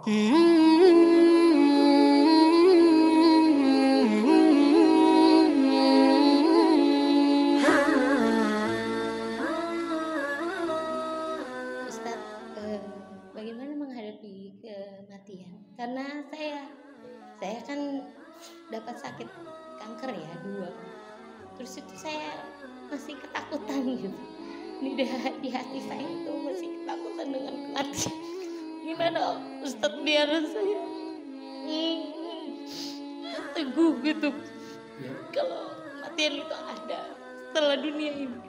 Bagaimana menghadapi kematian? Karena saya kan dapat sakit kanker ya 2. Terus itu saya masih ketakutan gitu. Di hati saya itu masih ketakutan dengan kematian. Gimana Ustadz biar saya teguh gitu kalau kematian itu ada setelah dunia ini.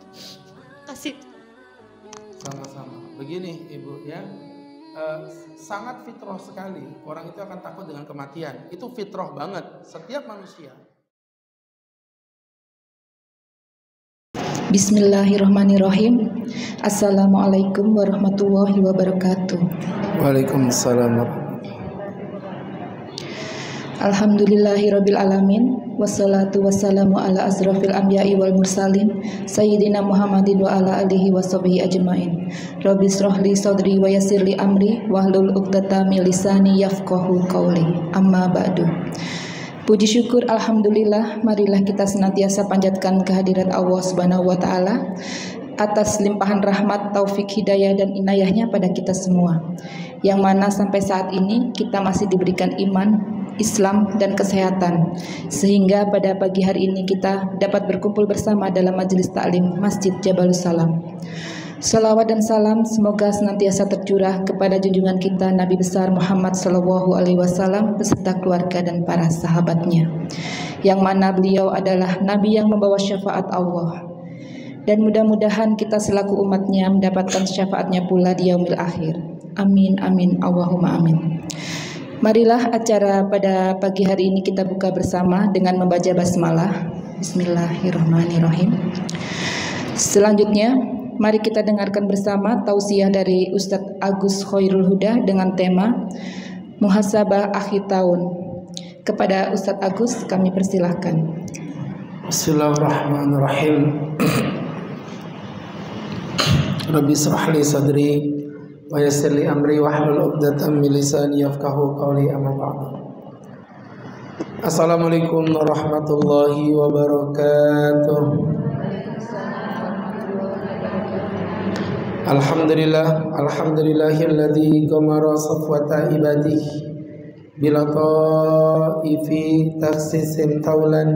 Kasih. Sama-sama. Begini Ibu ya, sangat fitrah sekali orang itu akan takut dengan kematian. Itu fitrah banget setiap manusia. Bismillahirrahmanirrahim. Assalamualaikum warahmatullahi wabarakatuh. Waalaikumsalam. Alhamdulillahirabbil alamin. Wassalatu wassalamu ala asrofil anbiya'i wal mursalin Sayyidina Muhammadin wa ala alihi wa sahbihi ajma'in. Rabbi shrahli sadri wa yassirli amri wahlul 'uqdatam min lisani yafqahu qawli. Amma ba'du. Puji syukur alhamdulillah, marilah kita senantiasa panjatkan kehadirat Allah Subhanahu wa taala atas limpahan rahmat, taufik, hidayah dan inayahnya pada kita semua. Yang mana sampai saat ini kita masih diberikan iman, Islam dan kesehatan, sehingga pada pagi hari ini kita dapat berkumpul bersama dalam majelis taklim Masjid Jabalus Salam. Salawat dan salam semoga senantiasa tercurah kepada junjungan kita Nabi besar Muhammad SAW beserta keluarga dan para sahabatnya, yang mana beliau adalah Nabi yang membawa syafaat Allah. Dan mudah-mudahan kita selaku umatnya mendapatkan syafaatnya pula di yaumil akhir. Amin amin Allahumma amin. Marilah acara pada pagi hari ini kita buka bersama dengan membaca basmalah. Bismillahirrahmanirrahim. Selanjutnya, mari kita dengarkan bersama tausiah dari Ustadz Agus Khairul Huda dengan tema Muhasabah Akhir Tahun. Kepada Ustadz Agus kami persilahkan. Bismillahirrahmanirrahim. Rabbi shrah li sadri wa yassir li amri wahlul 'uqdatam min lisani yafqahu qawli. Amma ba'du. Assalamualaikum warahmatullahi wabarakatuh. Alhamdulillahilladzi qamara safwata ibadihi bila ta'ifi takhsisin taulan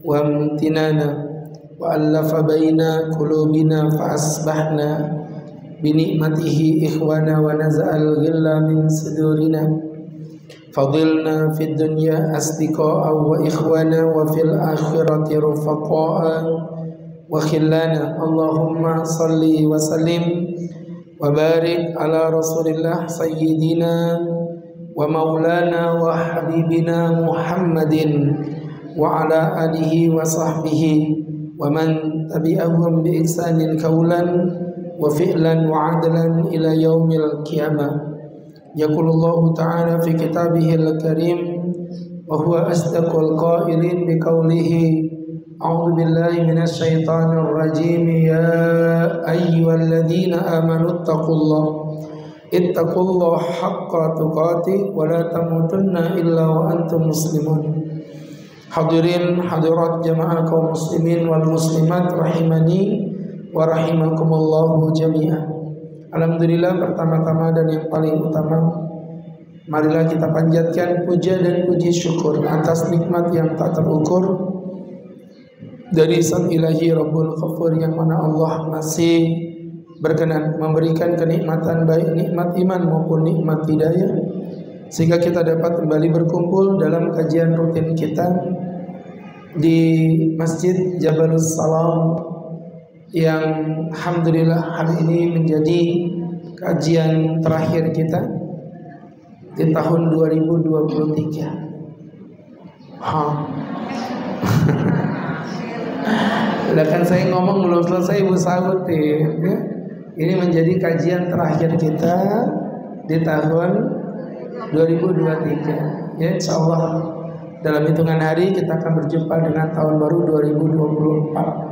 wa amtinana wa allafa baina qulubina fa asbahna bi ni'matihi ikhwana wa naza'al ghilla min sudurina fadilna fid dunya asdiqa'a wa ikhwana wa fil akhirati rufaqa'a wa khillana. Allahumma salli wa sallim wa barik ala rasulillah sayyidina wa maulana wa habibina Muhammadin wa ala alihi wa sahbihi wa man tabi'ahum bi ihsanin qawlan wa fi'lan wa adlan ila yaumil qiyamah. Yaqulullahu ta'ala fi kitabihil karim wa huwa asdaqul qailin bi qawlihi a'udzu billahi minasy syaithanir rajim. Ya ayyuhalladzina amanu ittaqullaha haqqa tuqatih wa la tamutunna illa wa antum muslimun. Hadirin hadirat jamaah kaum muslimin wal muslimat rahimani wa rahimakumullahu jami'an. Alhamdulillah, pertama-tama dan yang paling utama, marilah kita panjatkan puja dan puji syukur atas nikmat yang tak terukur dari Sang Ilahi Rabbul Ghafur, yang mana Allah masih berkenan memberikan kenikmatan baik nikmat iman maupun nikmat hidayah, sehingga kita dapat kembali berkumpul dalam kajian rutin kita di Masjid Jabalus Salam, yang alhamdulillah hari ini menjadi kajian terakhir kita di tahun 2023. Udah kan saya ngomong belum selesai Ibu sahut ya. Ini menjadi kajian terakhir kita di tahun 2023. Ya, insyaallah dalam hitungan hari kita akan berjumpa dengan tahun baru 2024.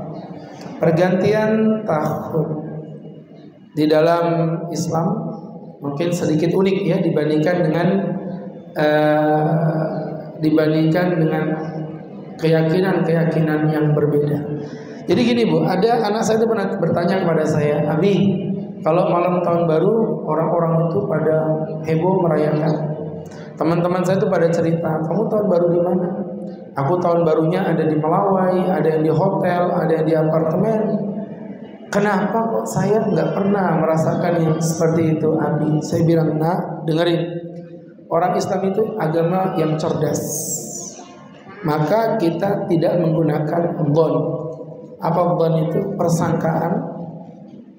Pergantian tahun di dalam Islam mungkin sedikit unik ya dibandingkan dengan keyakinan yang berbeda. Jadi gini Bu, ada anak saya itu pernah bertanya kepada saya, Abi, kalau malam tahun baru orang-orang itu pada heboh merayakan. Teman-teman saya itu pada cerita, kamu tahun baru di mana? Aku tahun barunya ada di Melawai, ada yang di hotel, ada yang di apartemen. Kenapa kok saya nggak pernah merasakan yang seperti itu, Abi? Saya bilang, nak, dengerin. Orang Islam itu agama yang cerdas. Maka kita tidak menggunakan dhon. Apa dhon itu? Persangkaan.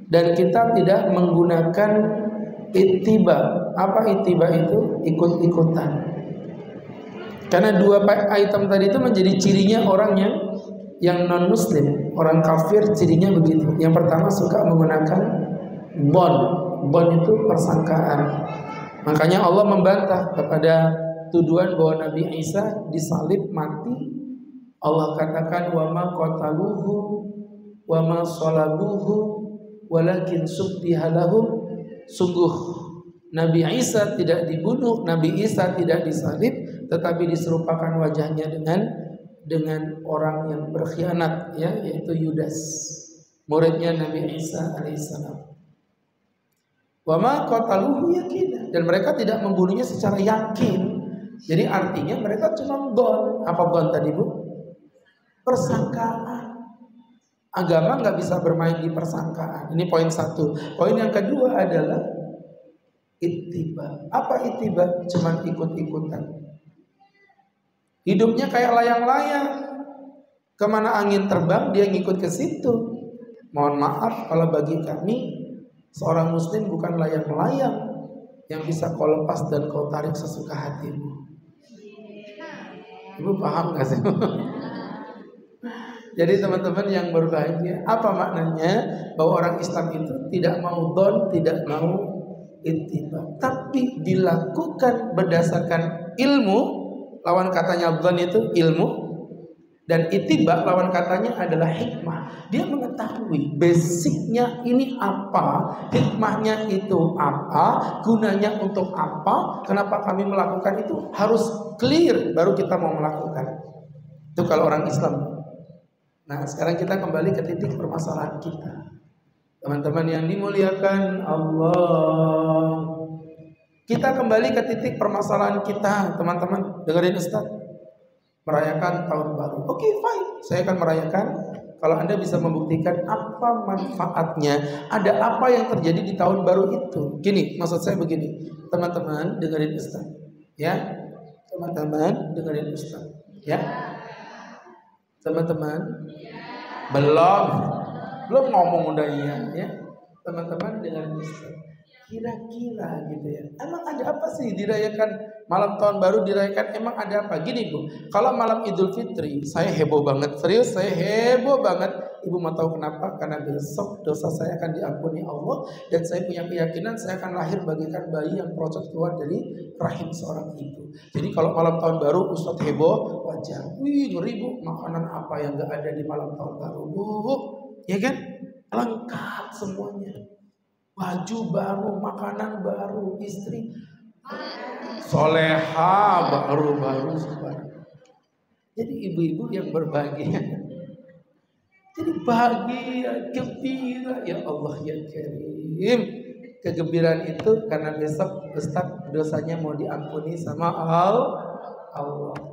Dan kita tidak menggunakan ittiba. Apa ittiba itu? Ikut-ikutan. Karena dua item tadi itu menjadi cirinya orang yang non muslim. Orang kafir cirinya begitu. Yang pertama suka menggunakan dhon. Dhon itu persangkaan. Makanya Allah membantah kepada tuduhan bahwa Nabi Isa disalib mati. Allah katakan wa ma qataluhu wa ma salabuhu walakin subbiha lahum. Sungguh Nabi Isa tidak dibunuh, Nabi Isa tidak disalib, tetapi diserupakan wajahnya dengan orang yang berkhianat, ya, yaitu Yudas, muridnya Nabi Isa alaihissalam. Wa ma qataluhu yakin, dan mereka tidak membunuhnya secara yakin. Jadi artinya mereka cuma dhon. Apa dhon tadi Bu? Persangkaan. Agama nggak bisa bermain di persangkaan. Ini poin satu. Poin yang kedua adalah ittiba. Apa ittiba? Cuman ikut-ikutan. Hidupnya kayak layang-layang. Kemana angin terbang dia ngikut ke situ. Mohon maaf kalau bagi kami seorang muslim bukan layang-layang yang bisa kau lepas dan kau tarik sesuka hatimu. Ibu paham gak sih? Jadi teman-teman yang berbahagia, apa maknanya bahwa orang Islam itu tidak mau dhon, tidak mau ittiba, tapi dilakukan berdasarkan ilmu. Lawan katanya dhon itu ilmu, dan ittiba lawan katanya adalah hikmah. Dia mengetahui basicnya ini apa, hikmahnya itu apa, gunanya untuk apa, kenapa kami melakukan itu, harus clear baru kita mau melakukan. Itu kalau orang Islam. Nah, sekarang kita kembali ke titik permasalahan kita. Teman-teman yang dimuliakan Allah, kita kembali ke titik permasalahan kita. Teman-teman, dengerin Ustaz. Merayakan tahun baru. Oke, fine. Saya akan merayakan kalau Anda bisa membuktikan apa manfaatnya. Ada apa yang terjadi di tahun baru itu. Gini, maksud saya begini. Teman-teman, dengerin Ustaz. Ya. Teman-teman, dengerin Ustaz. Ya. Teman-teman, belum ngomong udah iya, ya. Teman-teman dengan Ustaz, kira-kira gitu ya, emang ada apa sih dirayakan malam tahun baru, dirayakan emang ada apa? Gini Bu, kalau malam Idul Fitri saya heboh banget, serius saya heboh banget. Ibu mau tahu kenapa? Karena besok dosa saya akan diampuni Allah, dan saya punya keyakinan saya akan lahir bagaikan bayi yang procot keluar dari rahim seorang ibu. Jadi kalau malam tahun baru Ustadz heboh, wajar. Wih, ngeri Bu, makanan apa yang gak ada di malam tahun baru Bu? Ya kan? Lengkap semuanya. Baju baru, makanan baru, istri soleha baru semua. Jadi ibu-ibu yang berbahagia, jadi bahagia, gembira, ya Allah ya Karim. Kegembiraan itu karena besok Ustaz dosanya mau diampuni sama Allah.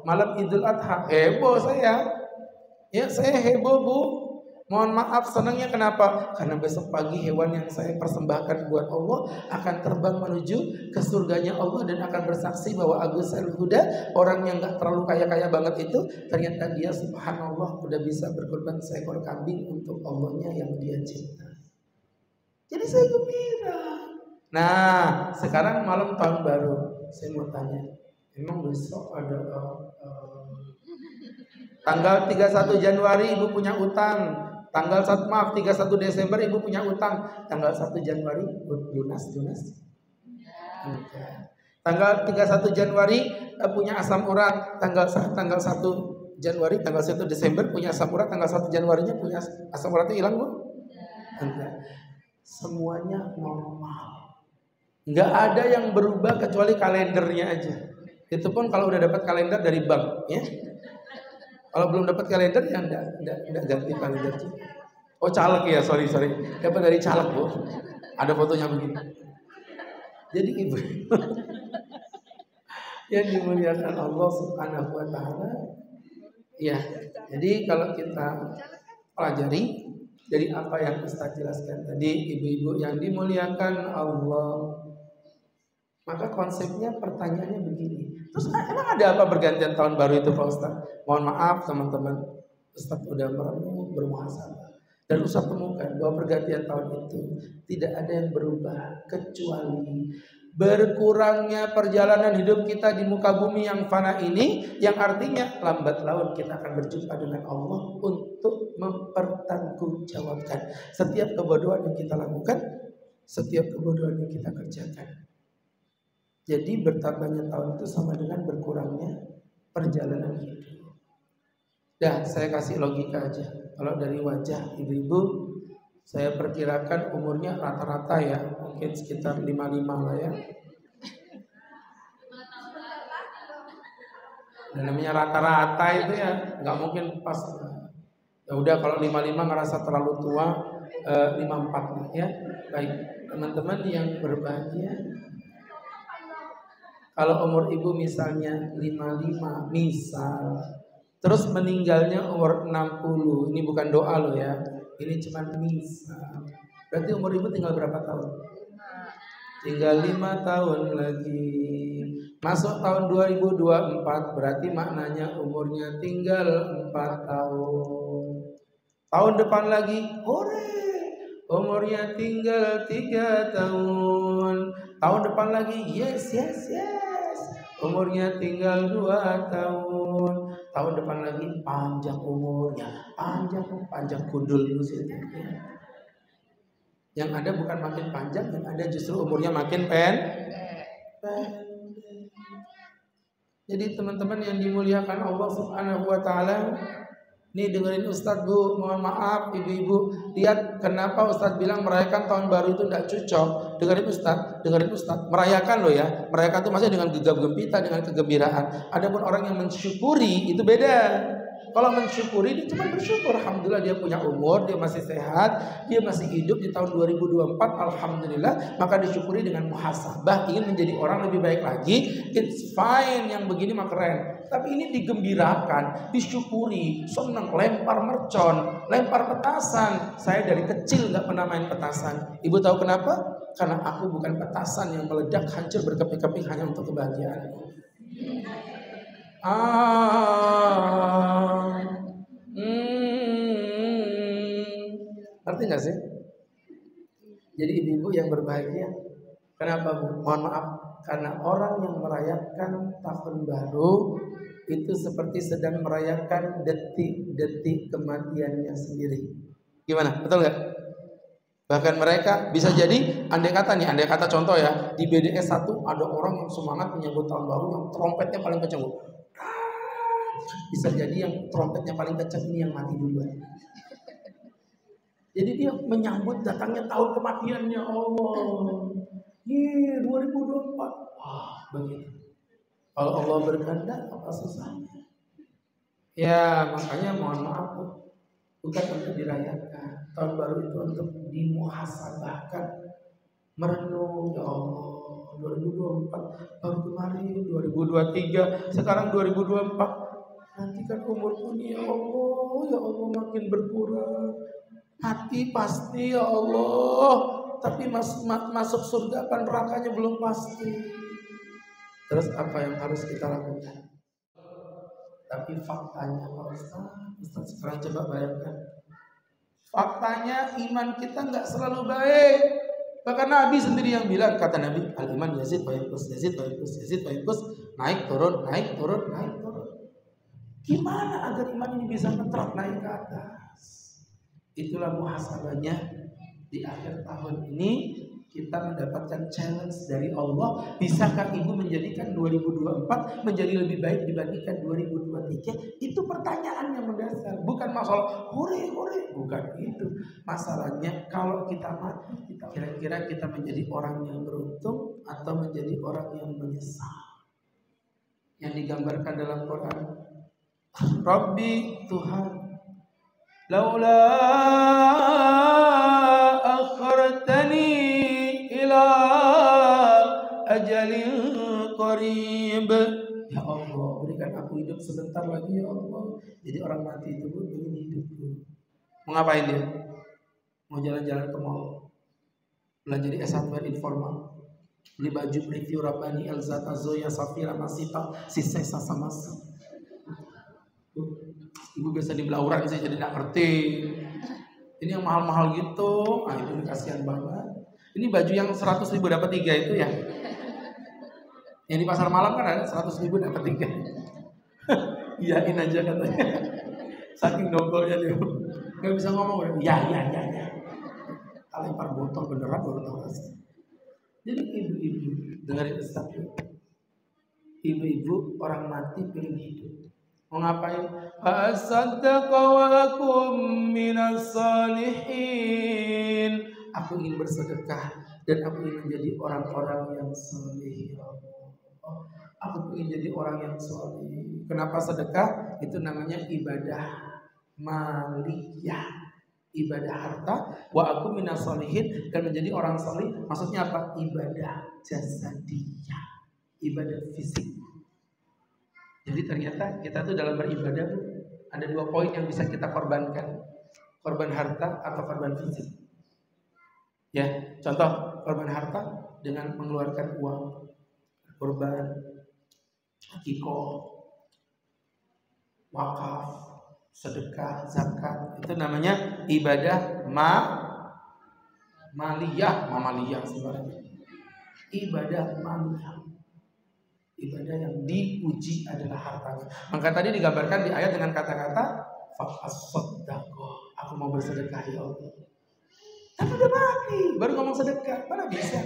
Malam Idul Adha heboh saya. Ya saya heboh Bu. Mohon maaf, senangnya kenapa? Karena besok pagi hewan yang saya persembahkan buat Allah akan terbang menuju ke surganya Allah dan akan bersaksi bahwa Agus Al-Huda, orang yang gak terlalu kaya-kaya banget itu, ternyata dia subhanallah udah bisa berkorban seekor kambing untuk Allahnya yang dia cinta. Jadi saya gembira. Nah, sekarang malam tahun baru, saya mau tanya, emang besok ada tanggal 31 Januari ibu punya utang. Tanggal 31 Desember ibu punya utang. Tanggal 1 Januari lunas. Tanggal 31 Januari punya asam urat. Tanggal 1 Januari, tanggal 1 Desember punya asam urat. Tanggal 1 Januarinya punya asam uratnya hilang Bu? Enggak. Semuanya normal. Nggak ada yang berubah kecuali kalendernya aja. Itu pun kalau udah dapat kalender dari bank, ya. Kalau belum dapat kalender ya enggak ganti kalender. Oh caleg ya, sorry. Dapat dari caleg, Bu. Ada fotonya begini. Jadi ibu yang dimuliakan Allah Subhanahu wa taala. Ya, jadi kalau kita pelajari dari apa yang Ustaz jelaskan tadi, ibu-ibu yang dimuliakan Allah, maka konsepnya pertanyaannya begini. Terus emang ada apa bergantian tahun baru itu Pak Ustaz? Mohon maaf teman-teman, Ustaz udah merenung, bermuhasabah, dan Ustaz temukan bahwa pergantian tahun itu tidak ada yang berubah kecuali berkurangnya perjalanan hidup kita di muka bumi yang fana ini, yang artinya lambat laun kita akan berjumpa dengan Allah untuk mempertanggungjawabkan setiap kebodohan yang kita lakukan, setiap kebodohan yang kita kerjakan. Jadi bertambahnya tahun itu sama dengan berkurangnya perjalanan hidup. Dah, saya kasih logika aja. Kalau dari wajah ibu-ibu, saya perkirakan umurnya rata-rata ya, mungkin sekitar 55 lah ya. Dan namanya rata-rata itu ya, nggak mungkin pas. Ya udah kalau 55 ngerasa terlalu tua, 54 lah ya. Baik, teman-teman yang berbahagia. Kalau umur ibu misalnya 55 misal, terus meninggalnya umur 60, ini bukan doa loh ya. Ini cuma misal. Berarti umur ibu tinggal berapa tahun? Tinggal 5 tahun lagi. Masuk tahun 2024, berarti maknanya umurnya tinggal 4 tahun. Tahun depan lagi, hore, umurnya tinggal 3 tahun. Tahun depan lagi, yes, umurnya tinggal 2 tahun. Tahun depan lagi panjang umurnya, panjang kudul sih. Yang ada bukan makin panjang, yang ada justru umurnya makin pendek. Jadi teman-teman yang dimuliakan Allah Subhanahu wa taala, nih dengerin Ustadz Bu, mohon maaf ibu-ibu, lihat kenapa Ustadz bilang merayakan tahun baru itu tidak cocok. Dengerin Ustadz, merayakan loh ya, merayakan itu maksudnya dengan gegap gempita, dengan kegembiraan. Adapun orang yang mensyukuri itu beda. Kalau mensyukuri dia cuma bersyukur, alhamdulillah dia punya umur, dia masih sehat, dia masih hidup di tahun 2024, alhamdulillah. Maka disyukuri dengan muhasabah, ingin menjadi orang lebih baik lagi, it's fine, yang begini mah keren. Tapi ini digembirakan, disyukuri, senang, lempar mercon, lempar petasan. Saya dari kecil nggak pernah main petasan. Ibu tahu kenapa? Karena aku bukan petasan yang meledak hancur berkeping-keping hanya untuk kebahagiaan. Ngerti nggak sih? Jadi ibu-ibu yang berbahagia, kenapa Bu? Mohon maaf, karena orang yang merayakan tahun baru itu seperti sedang merayakan detik-detik kematiannya sendiri. Gimana? Betul nggak? Bahkan mereka bisa jadi, andai kata contoh ya, di BDS 1 ada orang yang semangat menyambut tahun baru yang trompetnya paling kencang. Bisa jadi yang trompetnya paling kencang ini yang mati duluan. Jadi dia menyambut datangnya tahun kematiannya Allah. 2024. Wah, begitu. Kalau Allah berkehendak apa susahnya? Ya, makanya mohon maaf, bukan untuk dirayakan. Tahun baru itu untuk dimuhasabahkan, merenung, ya Allah, 2024 baru kemarin, 2023, sekarang 2024. Nanti kan umurku nih ya Allah makin berkurang. Hati pasti ya Allah, tapi masuk surga apa nerakanya belum pasti. Terus apa yang harus kita lakukan? Tapi faktanya Pak Ustaz sekarang coba bayangkan. Faktanya iman kita nggak selalu baik. Bahkan Nabi sendiri yang bilang, kata Nabi, al-iman yazid wa yanqus, yazid wa yanqus, yazid wa yanqus, naik turun, naik turun, naik turun. Gimana agar iman ini bisa ngetrak naik ke atas? Itulah muhasabahnya di akhir tahun ini. kita mendapatkan challenge dari Allah. Bisakah ibu menjadikan 2024 menjadi lebih baik dibandingkan 2023? Itu pertanyaan yang mendasar. Bukan masalah hore, bukan itu. Masalahnya kalau kita mati, kira-kira kita menjadi orang yang beruntung atau menjadi orang yang menyesal. Yang digambarkan dalam Quran, Rabbi, Tuhan, laula akhartani ila ajalin qarib. Ya Allah, berikan aku hidup sebentar lagi ya Allah. Jadi orang mati itu ingin hidup dulu. Mau ngapain dia? Mau jalan-jalan ke mall, belajar di S1 informal, beli baju review Rabbani, Elzata, Zoya, Safira, Masita, Sisesa, Samasa. Ibu biasa di Belauran sih jadi gak ngerti. Ini yang mahal-mahal gitu. Nah itu kasihan banget. Ini baju yang 100.000 dapat 3 itu ya. Yang di pasar malam kan ada 100.000 dapat 3. Iyain aja katanya. Saking dongkolnya dia. Gak bisa ngomong. Ya. Lempar botol beneran baru tahu rasanya. Jadi ibu-ibu dengerin Ustaz. Ibu-ibu orang mati pengen hidup. Mau ngapain? Asaddaqa wa akum minas salihin. Aku ingin bersedekah dan aku ingin menjadi orang-orang yang saleh. Aku ingin jadi orang yang saleh. Kenapa sedekah? Itu namanya ibadah maliyah, ibadah harta. Wa aku minas salihin, dan menjadi orang saleh. Maksudnya apa? Ibadah jasadiyah, ibadah fisik. Jadi ternyata kita tuh dalam beribadah ada 2 poin yang bisa kita korbankan. Korban harta atau korban fisik. Ya, contoh korban harta dengan mengeluarkan uang. Korban akikoh, wakaf, sedekah, zakat. Itu namanya ibadah maliyah sebenarnya. Ibadah maliyah. Ibadah yang diuji adalah hartanya. Maka tadi digambarkan di ayat dengan kata-kata fa'as-saddaqah. Aku mau bersedekah ya Allah. Tapi udah mati, baru ngomong sedekah. Mana bisa?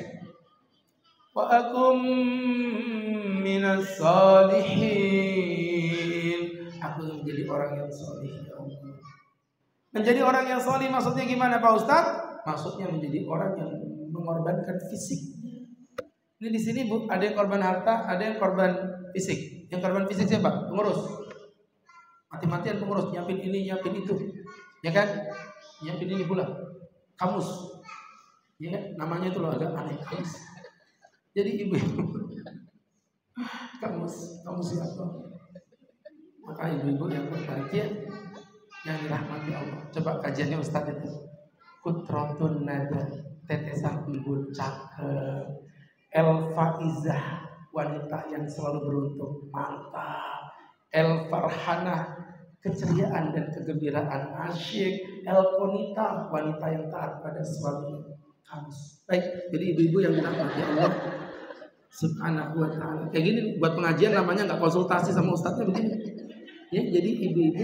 Wa akum minas salihin. Aku menjadi orang yang saleh ya Allah. Menjadi orang yang saleh maksudnya gimana Pak Ustadz? Maksudnya menjadi orang yang mengorbankan fisik. Ini di sini Bu, ada yang korban harta, ada yang korban fisik. Yang korban fisik siapa? Pengurus. Mati-matian pengurus, nyiapin ini, nyiapin itu. Ya kan? Nyiapin ini pula. Kamus. Ya kan? Namanya itu loh agak aneh, kamus. Jadi ibu kamus siapa? Maka ibu-ibu yang berbahagia, yang dirahmati Allah. Coba kajiannya Ustaz itu. Kutratun nada, tetesan ibu cakep. El-Faizah, wanita yang selalu beruntung, mantap. El-Farhanah, keceriaan dan kegembiraan, asyik. El-Qonita, wanita yang taat pada suami. Kamus. Baik, jadi ibu-ibu yang dirahmati Allah Subhanahu wa ta'ala. Kayak gini buat pengajian namanya nggak konsultasi sama ustadznya begini. Ya, jadi ibu-ibu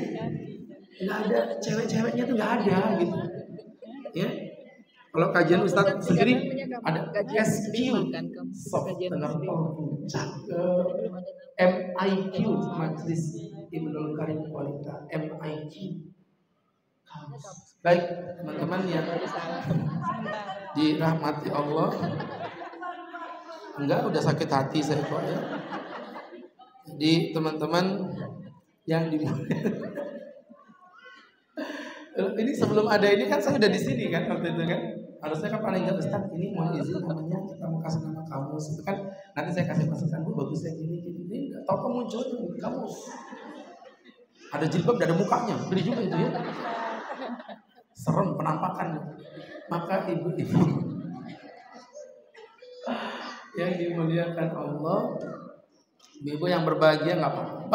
nggak ada cewek-ceweknya tuh nggak ada gitu. Ya. Kalau kajian Ustadz sendiri ada SQ, soft tenor cakep, MIQ, Majelis Ibnul Karim Kualita, MIQ. Baik teman-teman yang dirahmati Allah. Enggak, udah sakit hati saya kok ya. Jadi teman-teman yang ini sebelum ada ini kan saya udah di sini kan waktu itu kan. Harusnya kan paling enggak Ustaz ini mau izin namanya kita mau kasih nama kamus itu kan nanti saya kasih masukan Bu bagusnya gini enggak tahu kamu muncul kamus. Ada jilbab ada mukanya, beri juga itu ya. Serem penampakan. Maka ibu-ibu yang dimuliakan Allah, ibu yang berbahagia nggak apa-apa.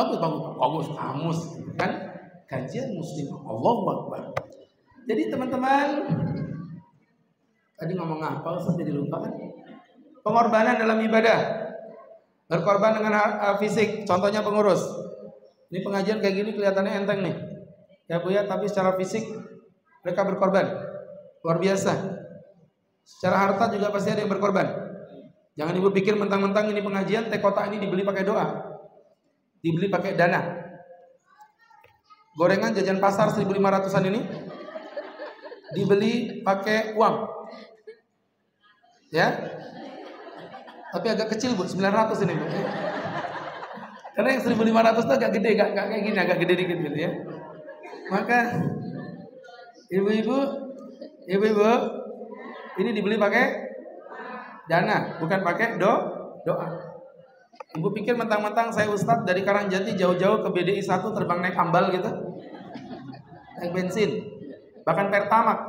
Bagus kamus kan kajian muslim Allahu Akbar. Jadi teman-teman tadi ngomong apa Ustaz jadi lupa kan? Pengorbanan dalam ibadah. Berkorban dengan fisik, contohnya pengurus. Ini pengajian kayak gini kelihatannya enteng nih. Ya Bu ya, tapi secara fisik mereka berkorban. Luar biasa. Secara harta juga pasti ada yang berkorban. Jangan ibu pikir mentang-mentang ini pengajian teh kotak ini dibeli pakai doa, dibeli pakai dana. Gorengan jajan pasar 1.500-an ini dibeli pakai uang, ya. Tapi agak kecil bu, 900 ini bu. Karena yang 1.500 itu agak gede, gak kayak gini, agak gede dikit gitu ya. Maka ibu-ibu, ini dibeli pakai dana, bukan pakai doa. Ibu pikir mentang-mentang saya Ustadz dari Karangjati jauh-jauh ke BDI 1 terbang naik ambal gitu, naik bensin, bahkan Pertamax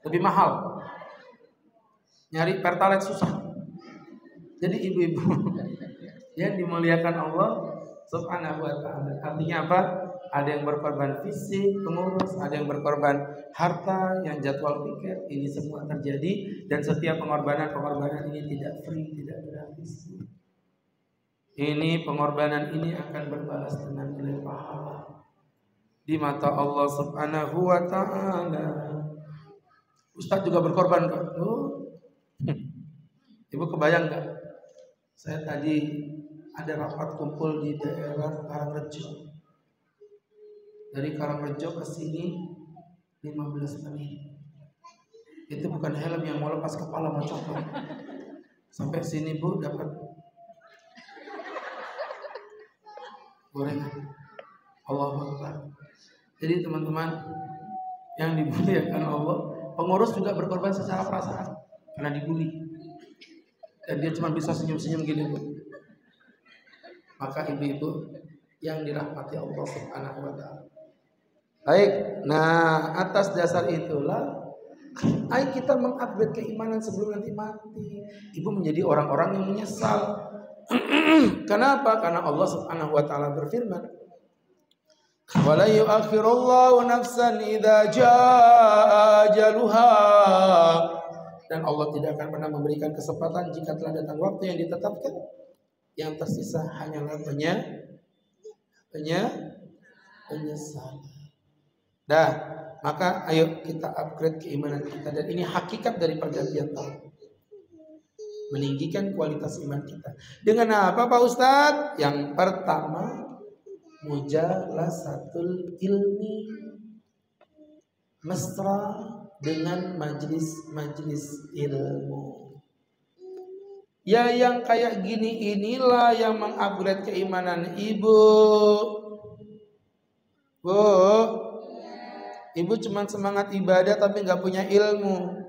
lebih mahal, nyari Pertalite susah. Jadi ibu-ibu yang dimuliakan Allah Subhanahu wa ta'ala, artinya apa? Ada yang berkorban fisik, pengurus, ada yang berkorban harta, yang jadwal piket. Ini semua terjadi, dan setiap pengorbanan ini tidak free, tidak gratis. Ini pengorbanan ini akan berbalas dengan nilai pahala di mata Allah Subhanahu wa ta'ala. Ustadz juga berkorban kok. Ibu kebayang gak? Saya tadi ada rapat kumpul di daerah Karangrejo. Dari Karangrejo ke sini 15 menit. Itu bukan helm yang mau lepas, kepala mau copot. Sampai sini bu dapat gorengan. Allahu Akbar. Jadi teman-teman yang dimuliakan Allah, pengurus juga berkorban secara perasaan karena dibully. Dan dia cuma bisa senyum-senyum gini bu. Maka ibu-ibu yang dirahmati Allah Subhanahu wa ta'ala. Baik, nah atas dasar itulah ayo kita mengupgrade keimanan sebelum nanti mati. Ibu menjadi orang-orang yang menyesal. Kenapa? Karena Allah Subhanahu wa ta'ala berfirman, "Wala yu'akhirullahu nafsan idza jaa ajaluha." Dan Allah tidak akan pernah memberikan kesempatan jika telah datang waktu yang ditetapkan. Yang tersisa hanyalah penyesalan. Dah, maka ayo kita upgrade keimanan kita, dan ini hakikat dari pergantian tahun. Meninggikan kualitas iman kita. Dengan apa Pak Ustadz? Yang pertama, mujalasatul ilmi, mesra dengan majlis-majlis ilmu. Ya yang kayak gini inilah yang mengupgrade keimanan ibu. Bu, ibu cuma semangat ibadah tapi nggak punya ilmu.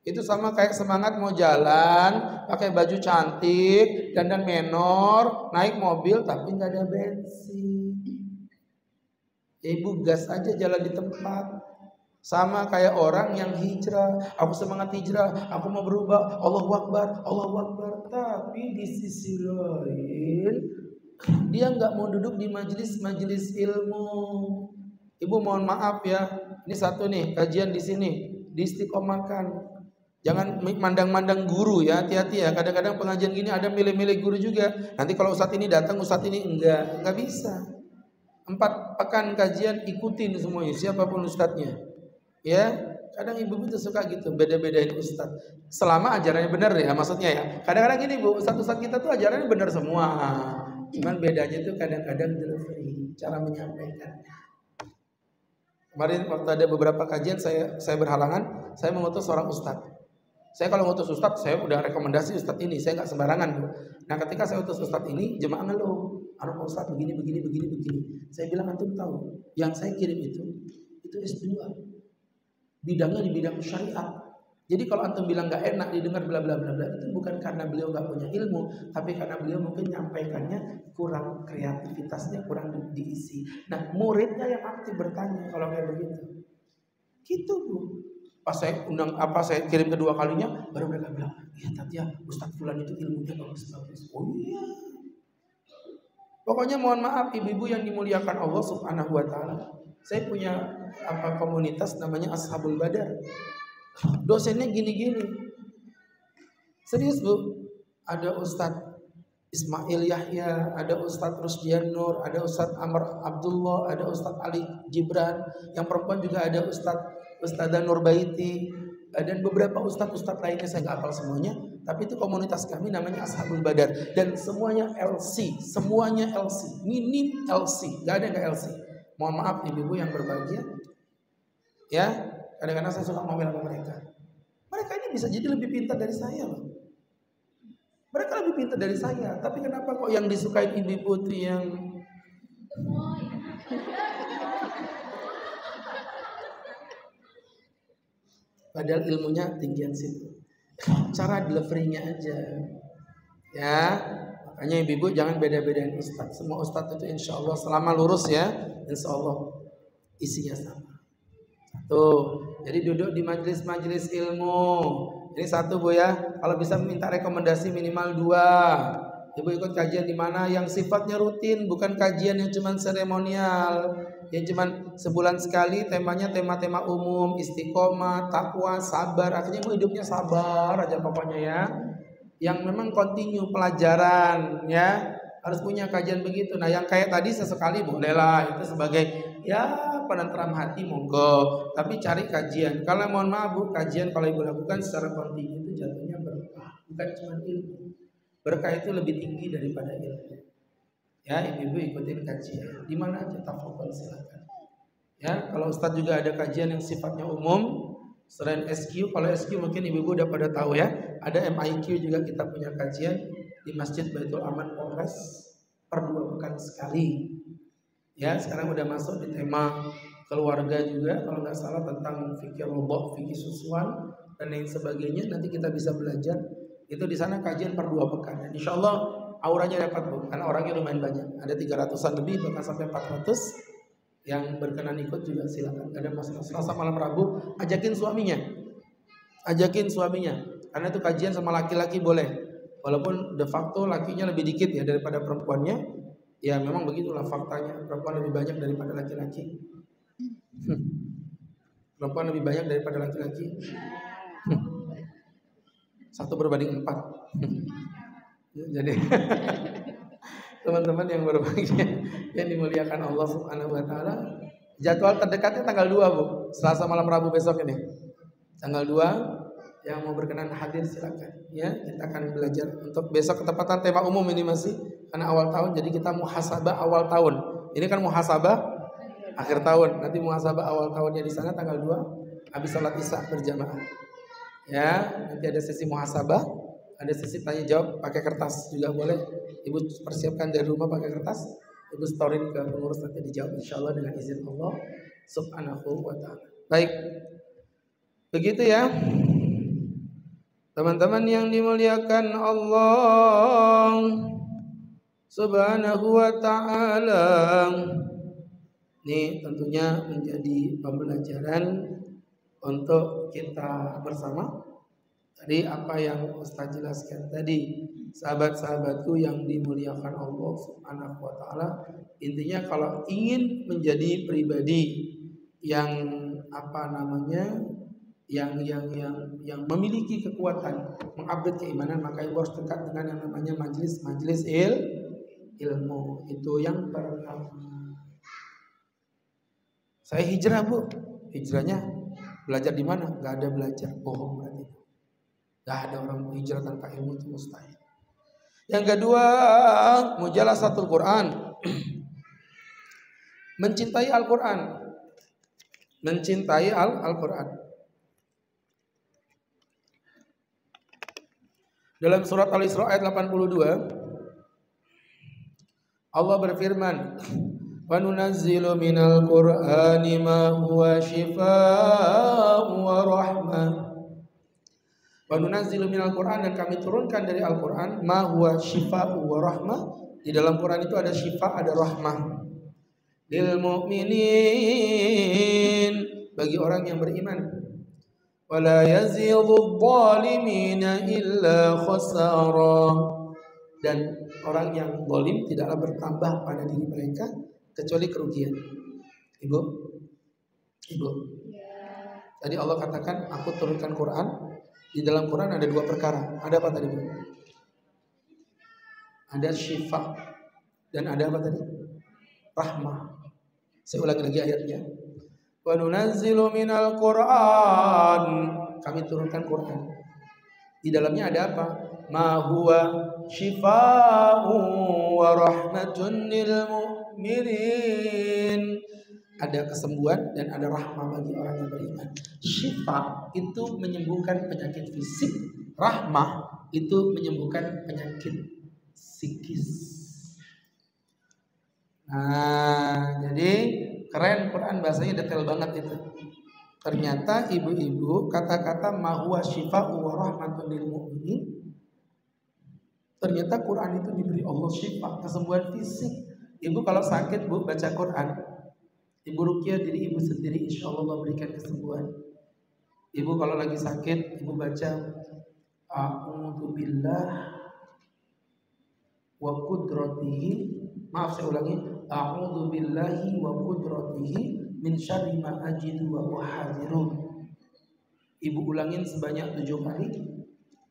Itu sama kayak semangat mau jalan, pakai baju cantik, dandan menor, naik mobil tapi nggak ada bensin. Ibu gas aja jalan di tempat. Sama kayak orang yang hijrah. Aku semangat hijrah, aku mau berubah, Allahu Akbar, Allahu Akbar. Tapi di sisi lain dia nggak mau duduk di majelis ilmu. Ibu mohon maaf ya, ini satu nih kajian di sini, diistiqomahkan. Jangan mandang-mandang guru ya, hati-hati ya. Kadang-kadang pengajian gini ada milih-milih guru juga. Nanti kalau ustadz ini datang, ustadz ini enggak bisa. 4 pekan kajian ikutin semuanya, siapapun ustadznya. Ya, kadang ibu itu suka gitu, beda-bedain ustadz. Selama ajarannya benar ya, maksudnya ya. Kadang-kadang gini bu, ustadz kita tuh ajarannya benar semua. Cuman bedanya tuh kadang-kadang delivery, cara menyampaikan. Kemarin waktu ada beberapa kajian saya berhalangan, saya mengutus seorang ustadz. Saya kalau ngutus ustadz, saya udah rekomendasi ustadz ini, saya nggak sembarangan bu. Nah ketika saya utus ustadz ini, jemaah ngeluh, anak ustadz begini. Saya bilang antum tahu, yang saya kirim itu S2, bidangnya di bidang syariat. Jadi kalau antum bilang nggak enak didengar bla bla bla bla, itu bukan karena beliau nggak punya ilmu, tapi karena beliau mungkin nyampaikannya kurang, kreativitasnya kurang diisi. Nah muridnya yang aktif bertanya kalau kayak begitu, gitu bu. Pas saya saya kirim kedua kalinya, baru mereka bilang, iya tadi ya Ustadz Fulan itu ilmunya bagus. Oh iya. Pokoknya mohon maaf ibu-ibu yang dimuliakan Allah Subhanahu wa ta'ala. Saya punya komunitas namanya Ashabul Badar. Dosennya gini-gini. Serius bu, ada Ustadz Ismail Yahya, ada Ustadz Rusdian Nur, ada Ustadz Amr Abdullah, ada Ustadz Ali Gibran. Yang perempuan juga ada Ustadz Ustadzah Nurbaiti, dan beberapa ustadz lainnya, saya nggak hafal semuanya, tapi itu komunitas kami namanya Ashabul Badar, dan semuanya LC, minim LC, nggak ada nggak LC. Mohon maaf ibu-ibu yang berbahagia, ya kadang-kadang saya suka ngomel sama mereka. Mereka ini bisa jadi lebih pintar dari saya loh. Mereka lebih pintar dari saya, tapi kenapa kok yang disukain ibu-ibu itu yang padahal ilmunya tinggian situ. Cara deliverynya aja. Ya, makanya ibu-ibu jangan beda-bedain ustadz. Semua ustadz itu insya Allah selama lurus ya, insya Allah isinya sama. Tuh, jadi duduk di majelis-majelis ilmu. Ini satu Bu ya. Kalau bisa minta rekomendasi minimal 2. Ibu ikut kajian di mana yang sifatnya rutin, bukan kajian yang cuma seremonial, yang cuma sebulan sekali, temanya tema-tema umum, istiqomah, takwa, sabar. Akhirnya ibu hidupnya sabar aja pokoknya ya. Yang memang continue pelajaran ya, harus punya kajian begitu. Nah yang kayak tadi sesekali bolehlah, itu sebagai ya penenteram hati monggo. Tapi cari kajian. Kalau mohon maaf Bu, kajian kalau ibu lakukan secara kontinu itu jatuhnya berkah, bukan cuma ilmu. Berkah itu lebih tinggi daripada ilmu. Ya, ibu-ibu ikutin kajian. Di mana aja tafadhol silakan. Ya, kalau Ustadz juga ada kajian yang sifatnya umum, selain SQ, kalau SQ mungkin ibu-ibu udah pada tahu ya, ada MIQ juga kita punya kajian di Masjid Baitul Aman Polres per 2 pekan sekali. Ya, sekarang udah masuk di tema keluarga juga, kalau nggak salah tentang fikih robok, fikih susuan dan lain sebagainya. Nanti kita bisa belajar. Itu di sana kajian per 2 pekan. Dan insya Allah auranya dapat Bu, karena orangnya lumayan banyak. Ada 300-an lebih, bahkan sampai 400. Yang berkenan ikut juga silakan. Gak ada masalah. Selasa malam Rabu, ajakin suaminya. Karena itu kajian sama laki-laki boleh. Walaupun de facto lakinya lebih dikit ya daripada perempuannya. Ya memang begitulah faktanya. Perempuan lebih banyak daripada laki-laki. Perempuan lebih banyak daripada laki-laki. 1 berbanding 4. Jadi teman-teman yang berbahagia yang dimuliakan Allah Subhanahu wa taala, jadwal terdekatnya tanggal 2 Bu, Selasa malam Rabu besok ini. Tanggal 2 yang mau berkenan hadir silakan ya. Kita akan belajar untuk besok ketepatan tema umum ini masih karena awal tahun, jadi kita muhasabah awal tahun. Ini kan muhasabah akhir tahun. Nanti muhasabah awal tahunnya di sana tanggal 2 habis salat Isya berjamaah. Ya, nanti ada sesi muhasabah, ada sesi tanya jawab pakai kertas juga boleh. Ibu persiapkan dari rumah pakai kertas, ibu storin ke pengurus nanti dijawab insyaallah dengan izin Allah Subhanahu wa taala. Baik. Begitu ya. Teman-teman yang dimuliakan Allah Subhanahu wa taala. Ini tentunya menjadi pembelajaran untuk kita bersama. Tadi apa yang Ustaz jelaskan tadi, sahabat-sahabatku yang dimuliakan Allah Subhanahu wa taala, intinya kalau ingin menjadi pribadi yang yang memiliki kekuatan mengupgrade keimanan, maka ibu harus dekat dengan yang namanya majelis ilmu. Itu yang pertama. Saya hijrah Bu, hijrahnya belajar di mana? Gak ada belajar, bohong berarti. Gak ada orang hijrah tanpa ilmu, itu mustahil. Yang kedua, mujalasatul Quran. Mencintai Al-Quran. Mencintai Al-Quran. Dalam surat Al-Isra ayat 82, Allah berfirman, wa nunazzilu minal Qur'ani ma huwa shifaa'un wa rahmah. Wa nunazzilu minal Qur'an, dan kami turunkan dari Al-Qur'an ma huwa shifaa'un wa rahmah. Di dalam Quran itu ada syifa, ada rahmah. Lil mu'minin, bagi orang yang beriman. Wa la yazidhu adh-dhalimina illa khasara. Dan orang yang zalim tidaklah bertambah pada diri mereka kecuali kerugian. Ibu. Tadi Allah katakan, aku turunkan Quran. Di dalam Quran ada 2 perkara. Ada apa tadi? Ada syifa dan ada apa tadi? Rahmah. Saya ulangi lagi ayatnya. Wa nunazzilu minal Quran, kami turunkan Quran. Di dalamnya ada apa? Ma huwa syifaa'un wa rahmatun lil mu'minin. Ada kesembuhan dan ada rahmah bagi orang yang beriman. Syifa itu menyembuhkan penyakit fisik, rahmah itu menyembuhkan penyakit psikis. Nah, jadi keren Quran, bahasanya detail banget itu. Ternyata ibu-ibu, kata-kata ma huwa syifa'u wa rahmatun lil mu'minin, ternyata Quran itu diberi Allah syifa, kesembuhan fisik. Ibu kalau sakit, Bu, baca Quran. Ibu ruqyah diri ibu sendiri, insya Allah Allah berikan kesembuhan. Ibu kalau lagi sakit, ibu baca a'udzu billah wa qudratihi, maaf saya ulangi, a'udzu billahi wa qudratihi min syarri ma ajidu wa uhadhiru. Ibu ulangin sebanyak 7 kali.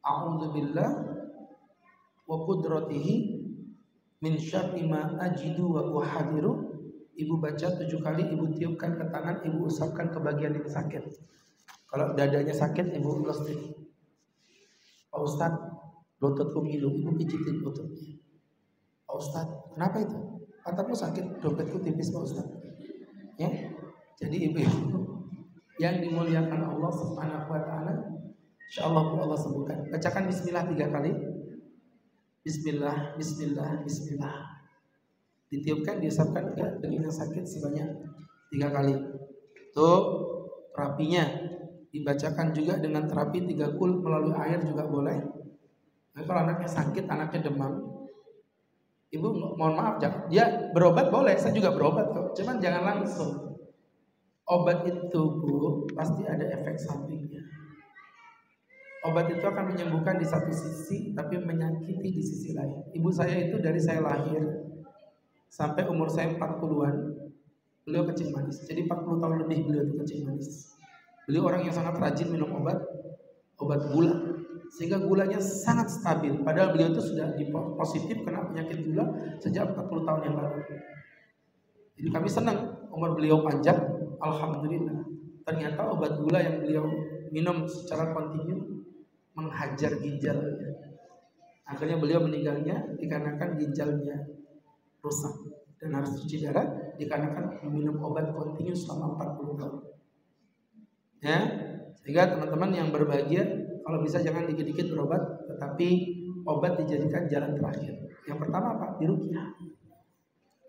A'udzu billah wa qudratihi min syarri ma ajidu wa uhadhiru. Ibu baca 7 kali, ibu tiupkan ke tangan, ibu usapkan ke bagian yang sakit. Kalau dadanya sakit, ibu ulestin. Pak Ustaz, lututku ngilu, ibu pijitin lututnya. Pak Ustaz, kenapa itu? Pantatku sakit, dompetku tipis Pak Ustaz. Ya, jadi ibu-ibu yang dimuliakan Allah Subhanahu wa taala, insyaallah Allah sembuhkan. Bacakan bismillah 3 kali. Bismillah, bismillah, bismillah. Ditiupkan, diusapkan ke telinga sakit sebanyak 3 kali. Tuh terapinya. Dibacakan juga dengan terapi 3 kul melalui air juga boleh. Nah, kalau anaknya sakit, anaknya demam, ibu mohon maaf, dia berobat boleh, saya juga berobat kok. Cuman jangan langsung. Obat itu, Bu, pasti ada efek sampingnya. Obat itu akan menyembuhkan di satu sisi, tapi menyakiti di sisi lain. Ibu saya itu dari saya lahir sampai umur saya 40-an, beliau kencing manis. Jadi 40 tahun lebih beliau itu kencing manis. Beliau orang yang sangat rajin minum obat gula, sehingga gulanya sangat stabil. Padahal beliau itu sudah positif kena penyakit gula sejak 40 tahun yang lalu. Jadi kami senang umur beliau panjang, alhamdulillah. Ternyata obat gula yang beliau minum secara kontinu menghajar ginjalnya. Akhirnya beliau meninggalnya dikarenakan ginjalnya rusak dan harus cuci darah dikarenakan minum obat kontinu selama 40 tahun. Ya, sehingga teman-teman yang berbahagia, kalau bisa jangan dikit-dikit berobat, tetapi obat dijadikan jalan terakhir. Yang pertama apa? Diruqyah.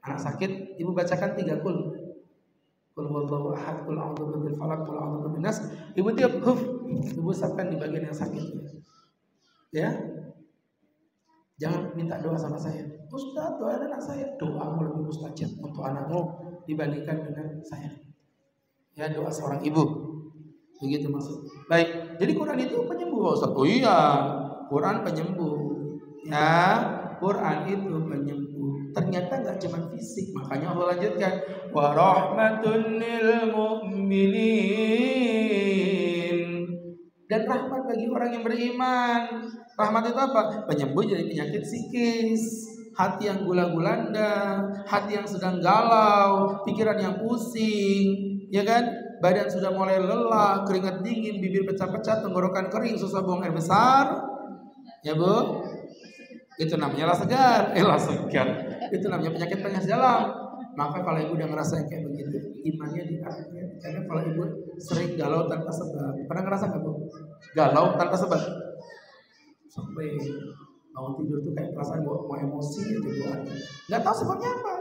Anak sakit, ibu bacakan 3 kul. Qul huwallahu ahad, qul a'udzu birabbil falaq, qul a'udzu birabbin nas. Ibu tiap ibu usapkan di bagian yang sakit. Ya. Jangan minta doa sama saya. Ustaz, doain anak saya. Doamu lebih mustajab untuk anakmu dibandingkan dengan saya. Ya, doa seorang ibu. Begitu maksud. Baik. Jadi Quran itu penyembuh, Ustaz. Oh iya, Quran penyembuh. Ya, Quran itu penyembuh. Ternyata enggak cuma fisik, makanya Allah lanjutkan wa rahmatun lil mu'minin. Dan rahmat bagi orang yang beriman. Rahmat itu apa? Penyembuh dari penyakit psikis, hati yang gula-gulanda, hati yang sedang galau, pikiran yang pusing, ya kan? Badan sudah mulai lelah, keringat dingin, bibir pecah-pecah, tenggorokan kering, susah buang air besar. Ya, Bu? Itu namanya lah segar. Itu namanya penyakit penyakit dalam. Maka kalau ibu udah ngerasa yang kayak begitu, imannya diangkat. Karena kalau ibu sering galau tanpa sebab, pernah ngerasa nggak, Bu? Galau tanpa sebab, sampai mau tidur tuh kayak perasaan mau emosi gitu, nggak tahu sebabnya apa.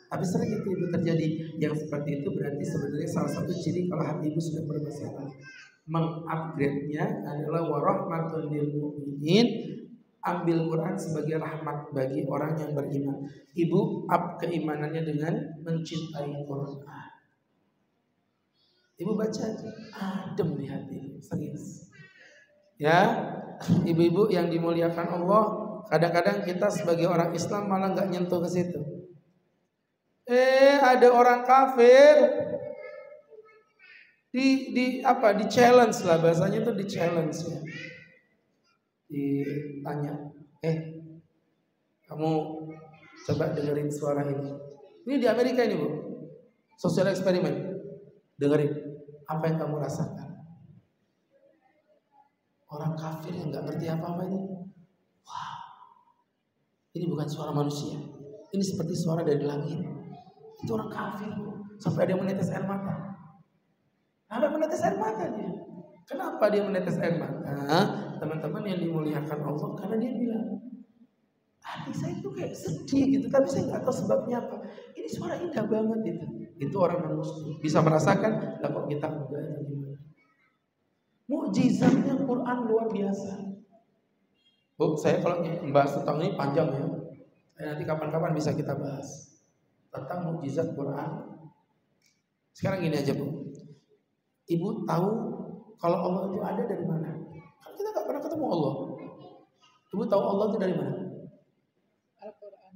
Tapi sering itu ibu terjadi. Yang seperti itu berarti sebenarnya salah satu ciri kalau hati ibu sudah bermasalah. Mengupgrade-nya adalah warahmatul lil mu'minin. Ambil Quran sebagai rahmat bagi orang yang beriman. Ibu up keimanannya dengan mencintai Quran. Ibu baca aja, adem di hati, serius. Ya, ibu-ibu yang dimuliakan Allah, kadang-kadang kita sebagai orang Islam malah nggak nyentuh ke situ. Ada orang kafir di challenge lah, bahasanya itu di challenge ya. Ditanya, kamu coba dengerin suara ini. Ini di Amerika ini, Bu. Social eksperimen. Dengerin apa yang kamu rasakan. Orang kafir yang nggak ngerti apa-apa ini. Wow. Ini bukan suara manusia. Ini seperti suara dari langit. Itu orang kafir. Sampai ada yang menetes air mata. Sampai menetes air mata dia. Kenapa dia menetes air mata? Teman-teman yang dimuliakan Allah, karena dia bilang, hati saya itu kayak sedih gitu, tapi saya nggak tahu sebabnya apa. Ini suara indah banget gitu. Itu orang non-muslim bisa merasakan. Lah kok kita enggak itu gimana? Mukjizatnya Quran luar biasa. Bu, saya kalau membahas tentang ini panjang ya. Nanti kapan-kapan bisa kita bahas tentang mukjizat Quran. Sekarang gini aja Bu, Ibu tahu kalau Allah itu ada dari mana? Kan kita nggak pernah ketemu Allah. Ibu tahu Allah itu dari mana? Al-Quran.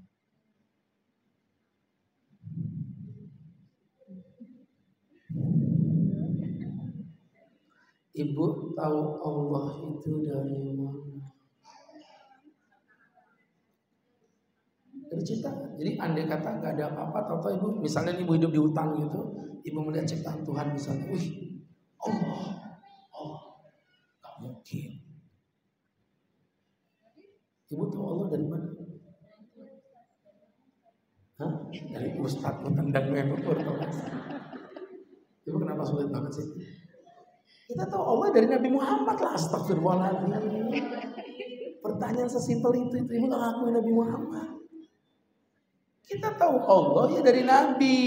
Ibu tahu Allah itu dari mana? Dari ciptaan. Jadi andai kata nggak ada apa-apa, tahu-tahu ibu, misalnya ibu hidup di hutan gitu, ibu melihat ciptaan Tuhan misalnya, wih, Allah, nggak mungkin. Ibu tahu Allah dari mana? Hah? Dari Ustadz tendang member. Ibu kenapa sulit banget sih? Kita tahu Allah dari Nabi Muhammad lah, astagfirullahaladzim. Pertanyaan sesimpel itu ibu nggak ngakuin Nabi Muhammad. Kita tahu Allah ya dari Nabi.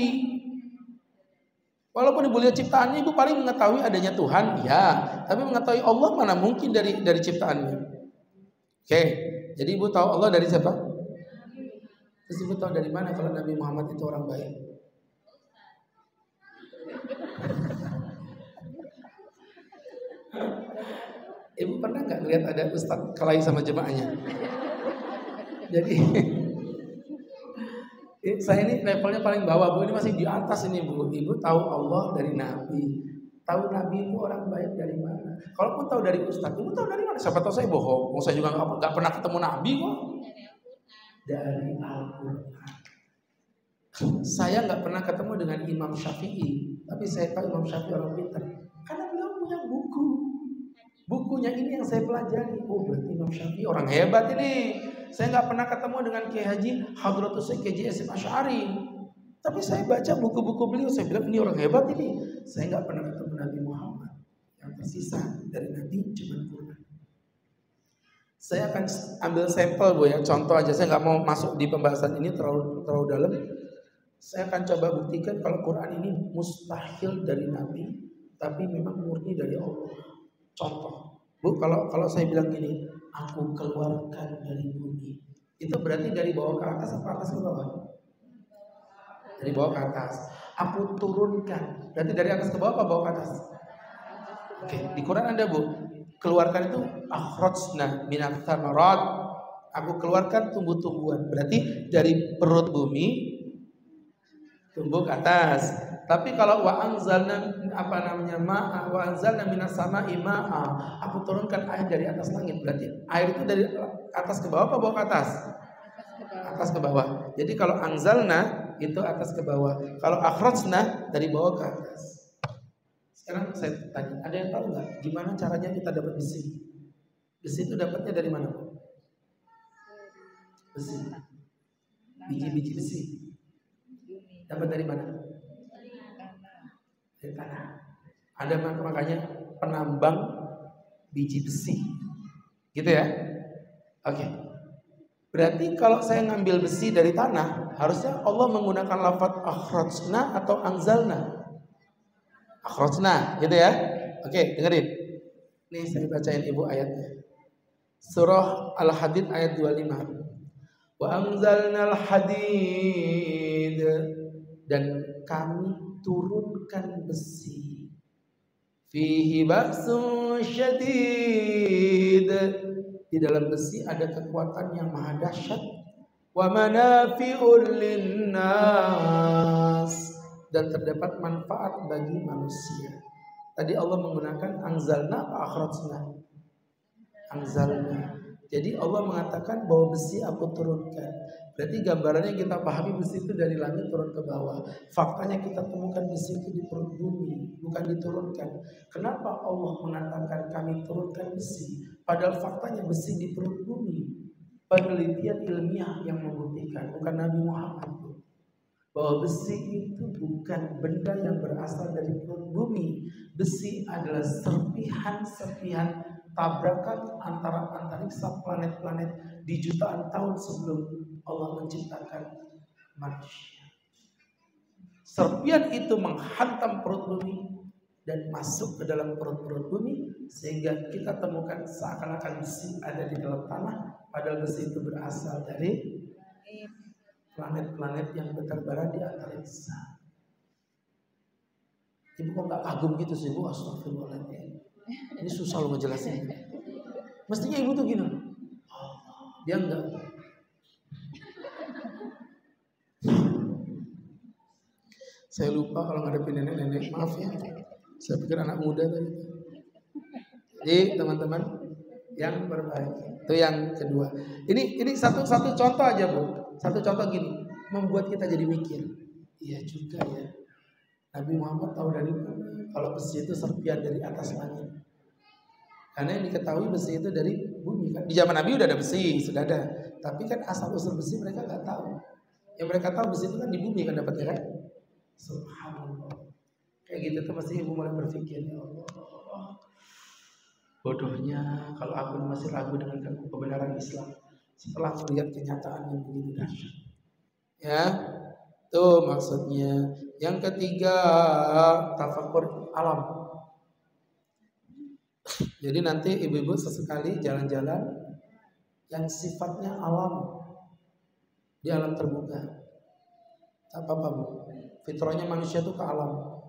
Walaupun ibu lihat ciptaannya, ibu paling mengetahui adanya Tuhan, ya. Tapi mengetahui Allah mana mungkin dari ciptaannya. Oke, jadi ibu tahu Allah dari siapa? Terus ibu tahu dari mana kalau Nabi Muhammad itu orang baik? Ibu pernah nggak lihat ada ustadz kelahi sama jemaahnya? Jadi saya ini levelnya paling bawah Bu, ini masih di atas ini Bu. Ibu tahu Allah dari Nabi. Tahu Nabi itu orang baik dari mana? Kalaupun tahu dari ustadz, ibu tahu dari mana? Siapa tahu saya bohong. Saya juga nggak pernah ketemu Nabi kok. Dari Al-Quran. Saya nggak pernah ketemu dengan Imam Syafi'i, tapi saya tahu Imam Syafi'i orang pintar. Karena beliau punya buku. Bukunya ini yang saya pelajari. Oh berarti Imam Syafi'i orang hebat ini. Saya nggak pernah ketemu dengan Kiai Haji Hadratus Syekh Kiai Hasyim Asy'ari. Tapi saya baca buku-buku beliau, saya bilang ini orang hebat ini. Saya nggak pernah ketemu Nabi Muhammad. Yang tersisa dari Nabi cuma Quran. Saya akan ambil sampel Bu ya, contoh aja. Saya nggak mau masuk di pembahasan ini terlalu dalam. Saya akan coba buktikan kalau Quran ini mustahil dari Nabi, tapi memang murni dari Allah. Contoh, Bu, kalau saya bilang gini, aku keluarkan dari bumi, itu berarti dari bawah ke atas atau atas ke bawah? Dari bawah ke atas. Aku turunkan, berarti dari atas ke bawah apa bawah ke atas? Oke, di Quran ada Bu, keluarkan itu akhrajna minat thamarat. Aku keluarkan tumbuh-tumbuhan, berarti dari perut bumi tumbuh ke atas. Tapi kalau wa anzalna ma'a wa anzalna minas sama'i ma'a, aku turunkan air dari atas langit, berarti air itu dari atas ke bawah apa bawah ke atas? Atas ke bawah. Jadi kalau anzalna itu atas ke bawah, kalau akhrajna dari bawah ke atas. Sekarang saya tanya, ada yang tahu nggak gimana caranya kita dapat besi? Besi itu dapatnya dari mana? Besi. Biji-biji besi. Dapat dari mana? Dari tanah. Ada makanya penambang biji besi. Gitu ya? Oke. Berarti kalau saya ngambil besi dari tanah, harusnya Allah menggunakan lafaz akhrajna atau anzalna. Akhrajna, gitu ya? Oke, dengerin. Nih saya bacain Ibu ayatnya. Surah Al-Hadid ayat 25. Wa anzalnal hadid, dan kami turunkan besi. Fihi ba'sun syadid, di dalam besi ada kekuatan yang maha dahsyat. Wa manafi'ul linnas, dan terdapat manfaat bagi manusia. Tadi Allah menggunakan anzalna apa akhrajna? Anzalna. Jadi Allah mengatakan bahwa besi aku turunkan. Berarti gambarannya kita pahami besi itu dari langit turun ke bawah. Faktanya kita temukan besi itu di perut bumi, bukan diturunkan. Kenapa Allah mengatakan kami turunkan besi? Padahal faktanya besi di perut bumi. Penelitian ilmiah yang membuktikan, bukan Nabi Muhammad, bahwa besi itu bukan benda yang berasal dari perut bumi. Besi adalah serpihan-serpihan tabrakan antara antariksa planet-planet di jutaan tahun sebelum Allah menciptakan manusia. Serpihan itu menghantam perut bumi dan masuk ke dalam perut bumi, sehingga kita temukan seakan-akan besi ada di dalam tanah, padahal besi itu berasal dari planet-planet yang berterbaran di antariksa. Ibu kok gak kagum gitu sih, Bu? Astagfirullahaladzim. Ini susah lo ngejelasin. Mestinya ibu tuh gini. Dia enggak. Saya lupa kalau ngadepin nenek-nenek, maaf ya. Saya pikir anak muda tadi. Jadi teman-teman yang berbahagia. Itu yang kedua. Ini satu contoh aja, Bu. Satu contoh gini, membuat kita jadi mikir. Iya juga ya. Nabi Muhammad tahu dari mana kalau besi itu serpihan dari atas langit. Karena yang diketahui besi itu dari bumi kan. Di zaman Nabi udah ada besi, sudah ada. Tapi kan asal usul besi mereka nggak tahu. Yang mereka tahu besi itu kan di bumi kan dapatnya kan. Subhanallah. Kayak gitu tuh pasti ibu mulai berpikir, ya Allah, bodohnya kalau aku masih ragu dengan kebenaran Islam setelah melihat kenyataan yang begitu dahsyat. Ya, tuh maksudnya. Yang ketiga, tafakur alam. Jadi nanti ibu-ibu sesekali jalan-jalan yang sifatnya alam, di alam terbuka. Tak apa-apa, Bu. Fitrahnya manusia itu ke alam.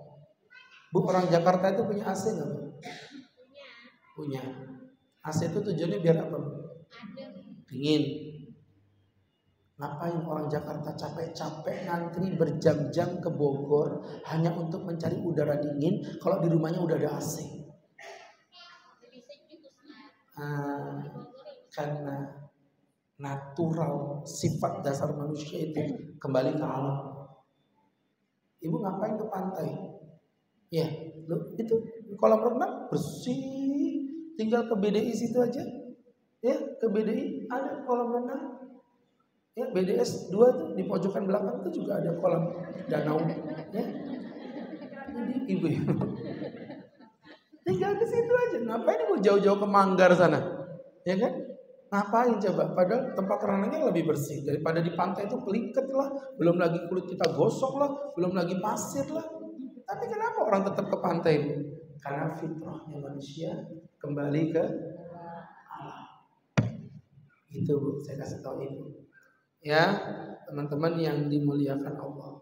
Bu, orang Jakarta itu punya AC nggak, Bu? Punya. AC itu tujuannya biar apa, Bu? Dingin. Ngapain orang Jakarta capek-capek ngantri berjam-jam ke Bogor hanya untuk mencari udara dingin kalau di rumahnya udah ada AC? Karena natural sifat dasar manusia itu kembali ke alam. Ibu ngapain ke pantai? Ya, itu kolam renang bersih, tinggal ke BDI situ aja. Ya, ke BDI ada kolam renang. Ya, BDS 2 tuh di pojokan belakang tuh juga ada kolam danau. Ya, jadi ibu tinggal ke situ aja. Ngapain ibu jauh-jauh ke Manggar sana? Ya kan? Ngapain coba? Padahal tempat renangnya lebih bersih daripada di pantai itu peliket lah, belum lagi kulit kita gosok lah, belum lagi pasir lah. Tapi kenapa orang tetap ke pantai? Karena fitrahnya manusia kembali ke alam. Itu, Bu, saya kasih tahu ibu. Ya, teman-teman yang dimuliakan Allah.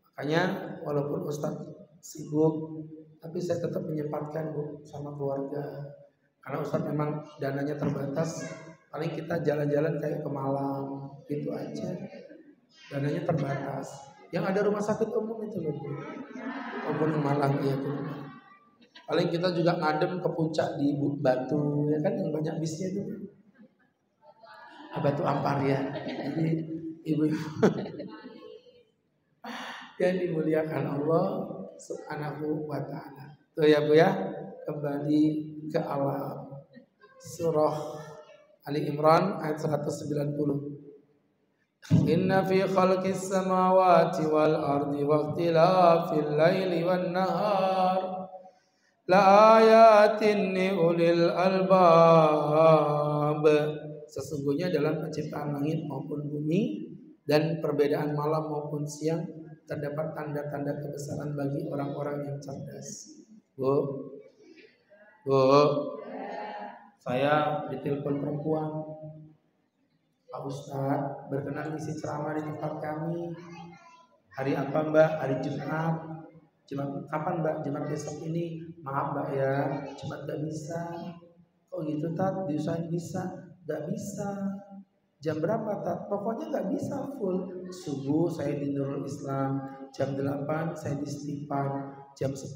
Makanya walaupun Ustadz sibuk, tapi saya tetap menyempatkan, Bu, sama keluarga. Karena Ustadz memang dananya terbatas. Paling kita jalan-jalan kayak ke Malang, gitu aja. Dananya terbatas. Yang ada rumah sakit umum itu loh, Bu. Gunung Malang, iya, Gunung Malang. Paling kita juga ngadem ke puncak di Batu, ya kan, yang banyak bisnya itu. Batu Ampar ya. Jadi ibu yang dimuliakan Allah Subhanahu wa ta'ala. Tuh ya, Bu, ya. Kembali ke alam. Surah Ali Imran ayat 190. Inna fi khalqis samawati wal ardi wa ikhtilafil laili wan nahar la ayatin li ulil albab. Sesungguhnya dalam penciptaan langit maupun bumi dan perbedaan malam maupun siang terdapat tanda-tanda kebesaran bagi orang-orang yang cerdas. Bu, saya ditelepon perempuan, Pak Ustadz berkenan isi ceramah di tempat kami. Hari apa, Mbak? Hari Jumat. Jumat kapan, Mbak? Jumat besok ini. Maaf, Mbak ya, Jumat gak bisa. Kok gitu, Tat? Diusahain bisa? Gak bisa. Jam berapa, Tat? Pokoknya gak bisa full. Subuh saya di Nurul Islam, jam 8 saya di Stipan, jam 10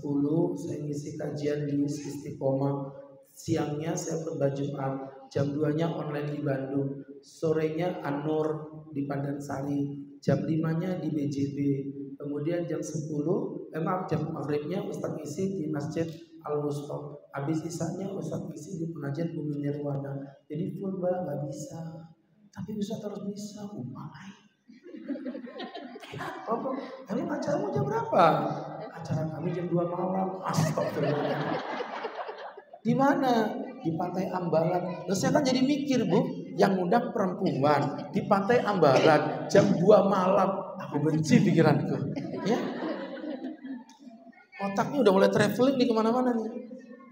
saya ngisi kajian di Istiqomah, siangnya saya khutbah Jumat, jam 2-nya online di Bandung, sorenya An-Nur di Pandansari, jam 5-nya di BJB, kemudian jam 10, jam maghribnya Ustadz isi di Masjid Al-Wusta, habis isanya Ustadz isi di pengajian Bumi Nirwana. Jadi full Mbak, nggak bisa, tapi bisa terus bisa. Apa? Emang acaramu jam berapa? Acara kami jam 2 malam. Astagfirullah. Di mana? Di Pantai Ambalat. Terus saya kan jadi mikir, Bu, yang ngundang perempuan di Pantai Ambalat jam 2 malam. Aku benci pikiranku. Ya. Otaknya udah mulai traveling nih kemana-mana nih.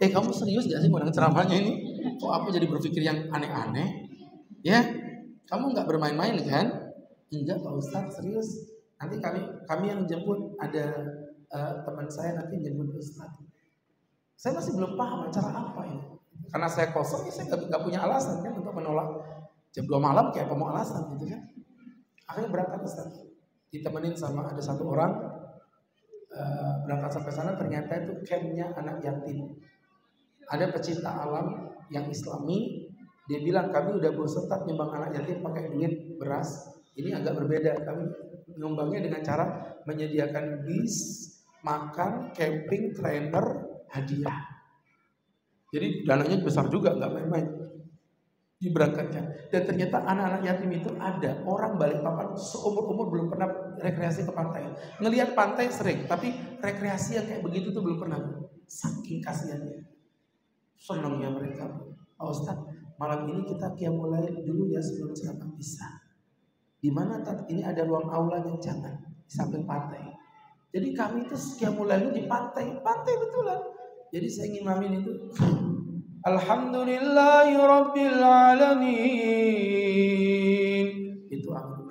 Kamu serius gak sih ngundang ceramahnya ini? Kok aku jadi berpikir yang aneh-aneh? Ya, kamu nggak bermain-main kan? Enggak Pak Ustadz, serius. Nanti kami yang jemput, ada teman saya nanti jemput Ustadz. Saya masih belum paham acara apa ini. Karena saya kosong, saya nggak punya alasan kan untuk menolak jam 2 malam, kayak apa mau alasan gitu kan. Akhirnya berangkat Ustadz, ditemenin sama ada satu orang. Berangkat sampai sana ternyata itu campnya anak yatim. Ada pecinta alam yang Islami, dia bilang kami udah bosan tak nyumbang anak yatim pakai duit beras. Ini agak berbeda, kami nyumbangnya dengan cara menyediakan bis, makan, camping, trainer, hadiah. Jadi dananya besar juga, nggak main-main diberangkatkan. Dan ternyata anak-anak yatim itu ada orang Balikpapan seumur-umur belum pernah rekreasi ke pantai. Ngelihat pantai sering, tapi rekreasi yang kayak begitu tuh belum pernah. Saking kasihannya, senangnya mereka. Pak Ustadz, malam ini kita qiyamul lail dulu ya sebelum ceramah. Bisa. Di mana ini ada ruang aulanya? Jangan, di samping pantai. Jadi kami itu qiyamul lail di pantai betulan. Jadi saya ngimamin itu. Alhamdulillahi Rabbil Alamin. Itu aku.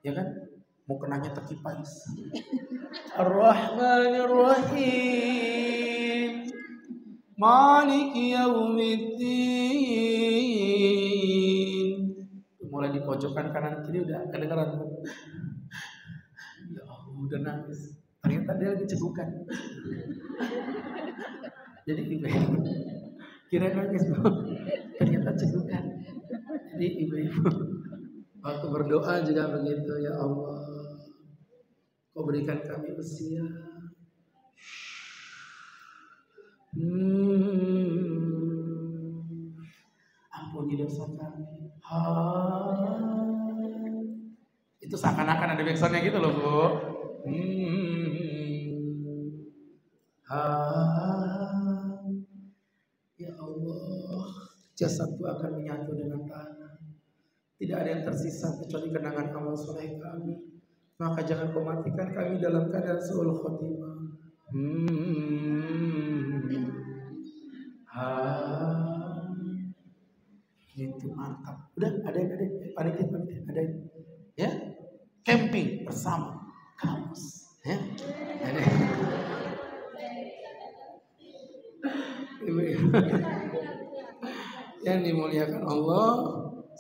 Ya kan? Mau kenanya terkipais. Ar-Rahmanir Rahim. Maliki Yaumiddin. Mulai di pojokan kanan kiri udah kedengeran. Ya Allah, udah nangis. Ternyata dia lagi cegukan. Jadi ibu-ibu kira nangis, ternyata cegukan. Jadi ibu-ibu waktu berdoa juga begitu, ya Allah, Kau berikan kami usia. Ampuni dosa kami. Itu seakan-akan ada backsoundnya gitu loh, Bu. Ya Allah, jasadku akan menyatu dengan tanah. Tidak ada yang tersisa kecuali kenangan amal soleh kami. Maka jangan kau matikan kami dalam keadaan su'ul khotimah. Itu mantap. Udah ada panitia ada ya, camping bersama kamus ya. Ada yang dimuliakan Allah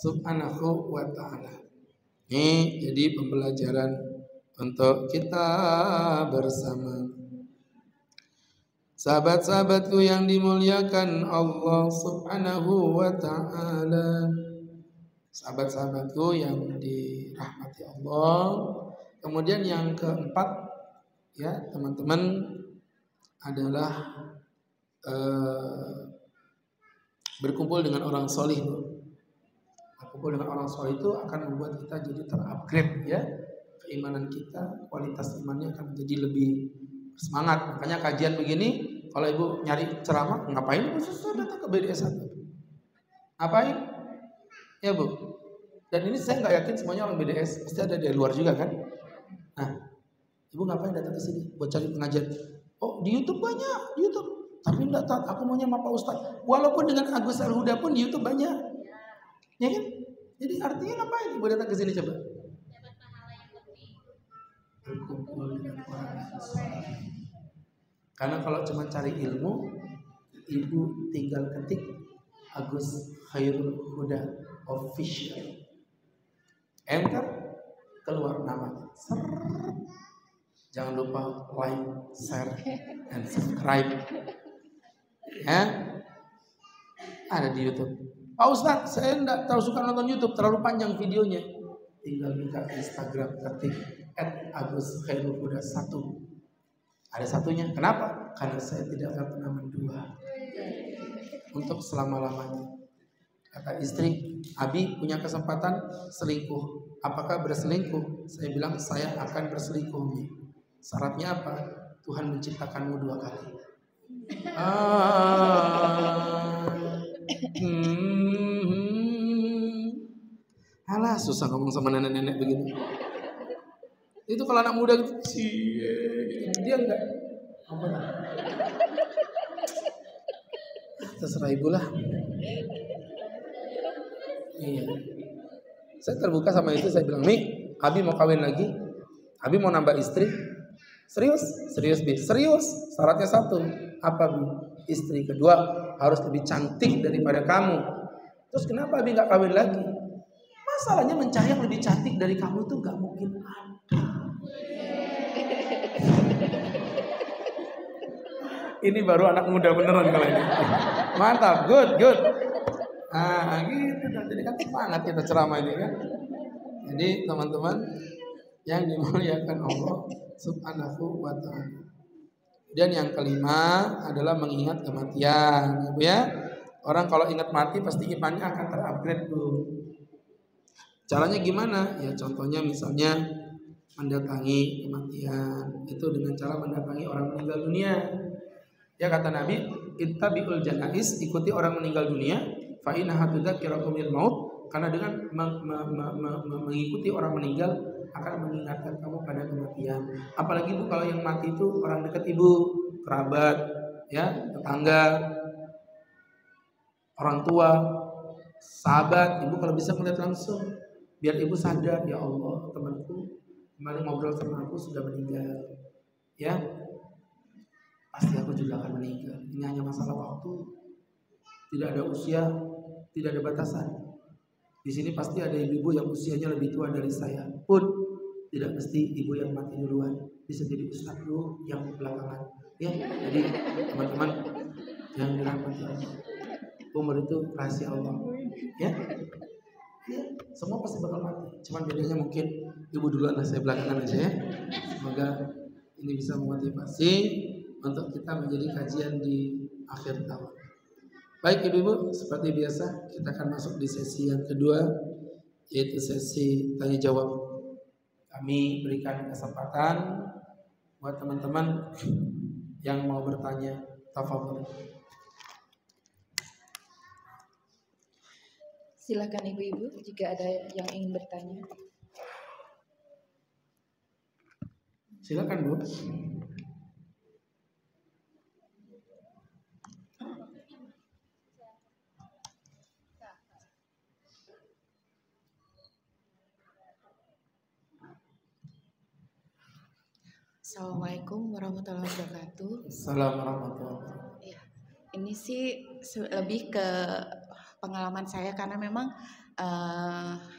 Subhanahu wa ta'ala. Ini jadi pembelajaran untuk kita bersama. Sahabat-sahabatku yang dimuliakan Allah Subhanahu wa ta'ala, sahabat-sahabatku yang dirahmati Allah. Kemudian yang keempat ya teman-teman adalah berkumpul dengan orang solih. Berkumpul dengan orang solih itu akan membuat kita jadi terupgrade ya, keimanan kita, kualitas imannya akan menjadi lebih semangat. Makanya kajian begini, kalau ibu nyari ceramah, ngapain ibu susah datang ke BDS 1? Ngapain? Ya Bu. Dan ini saya nggak yakin semuanya orang BDS, pasti ada dari luar juga kan. Nah, ibu ngapain datang ke sini? Buat cari pengajian. Oh, di YouTube banyak, di YouTube. Tapi enggak, aku maunya sama Pak Ustadz. Walaupun dengan Agus Al-Huda pun di YouTube banyak. Ya kan? Jadi artinya ngapain ibu datang ke sini coba? Dapat pahala yang lebih. Berkumpul dengan orang soleh. Karena kalau cuma cari ilmu, ibu tinggal ketik Agus Khairul Huda Official, enter, keluar namanya. Jangan lupa like, share, and subscribe. Ya, Ada di YouTube. Pak Ustadz, saya enggak tahu suka nonton YouTube, terlalu panjang videonya. Tinggal buka Instagram, ketik @aguskhairuhuda1. Ada satunya. Kenapa? Karena saya tidak akan pernah mendua untuk selama-lamanya. Kata istri, Abi punya kesempatan selingkuh. Apakah berselingkuh? Saya bilang saya akan berselingkuh. Syaratnya apa? Tuhan menciptakanmu 2 kali. Alah, susah ngomong sama nenek-nenek begini. Itu kalau anak muda gitu, dia enggak apa? Terserah ibu lah. Iya. Saya terbuka sama itu, saya bilang, "Mi, Abi mau kawin lagi? Abi mau nambah istri?" Serius? Serius, Bi. Serius. Syaratnya 1. Apa, Bi? Istri kedua harus lebih cantik daripada kamu. Terus kenapa Abi nggak kawin lagi? Masalahnya mencari yang lebih cantik dari kamu itu nggak mungkin ada. Ini baru anak muda beneran kalau ini. Mantap, good. Nah, gitu dong. Jadi kan semangat kita ceramah ini kan. Jadi teman-teman yang dimuliakan Allah Subhanahu wa ta'ala. Dan yang kelima adalah mengingat kematian, gitu ya. Orang kalau ingat mati pasti imannya akan terupgrade tuh. Caranya gimana? Ya contohnya misalnya mendatangi kematian itu dengan cara mendatangi orang meninggal dunia. Ya kata Nabi, ittabi'ul janais, ikuti orang meninggal dunia, fa innaha tudzakkirukumul maut, karena dengan mengikuti orang meninggal akan mengingatkan kamu pada kematian. Apalagi Bu kalau yang mati itu orang dekat Ibu, kerabat, ya, tetangga, orang tua, sahabat. Ibu kalau bisa melihat langsung, biar Ibu sadar, ya Allah, temanku kemarin ngobrol sama aku sudah meninggal. Ya, pasti aku juga akan meninggal. Ini hanya masalah waktu. Tidak ada usia, tidak ada batasan. Di sini pasti ada ibu-ibu yang usianya lebih tua dari saya. Pun tidak mesti ibu yang mati duluan. Bisa jadi ustaz dulu yang belakangan. Ya, jadi teman-teman yang dirahmati Allah, umur itu rahasia Allah. Ya, semua pasti bakal mati. Cuman bedanya mungkin ibu duluan dan saya belakangan aja ya. Semoga ini bisa memotivasi untuk kita menjadi kajian di akhir tahun. Baik ibu-ibu, seperti biasa kita akan masuk di sesi yang kedua, yaitu sesi tanya jawab. Kami berikan kesempatan buat teman-teman yang mau bertanya. Tafadhol. Silakan ibu-ibu jika ada yang ingin bertanya. Silakan Bu. Assalamualaikum warahmatullahi wabarakatuh. Assalamualaikum warahmatullahi wabarakatuh. Ya, ini sih lebih ke pengalaman saya karena memang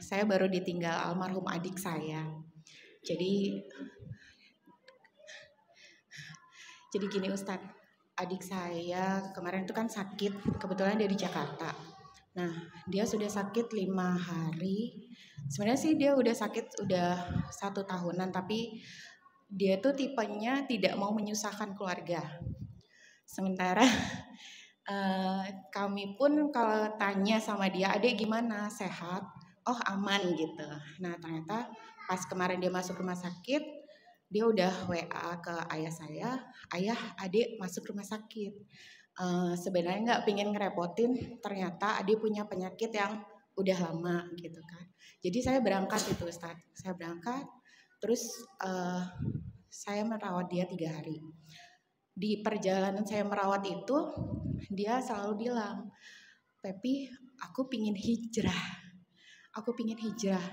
saya baru ditinggal almarhum adik saya. Jadi gini Ustadz, adik saya kemarin itu kan sakit, kebetulan dia di Jakarta. Nah, dia sudah sakit 5 hari. Sebenarnya sih dia udah sakit udah 1 tahunan, tapi dia tuh tipenya tidak mau menyusahkan keluarga. Sementara kami pun kalau tanya sama dia, "Adek gimana? Sehat?" "Oh aman," gitu. Nah ternyata pas kemarin dia masuk rumah sakit, dia udah WA ke ayah saya, "Ayah, adek masuk rumah sakit." Sebenarnya nggak pengen ngerepotin, ternyata adek punya penyakit yang udah lama gitu kan. Jadi saya berangkat itu Ustadz, saya berangkat. Terus saya merawat dia 3 hari. Di perjalanan saya merawat itu, dia selalu bilang, "Pepi, aku pingin hijrah. Aku pingin hijrah."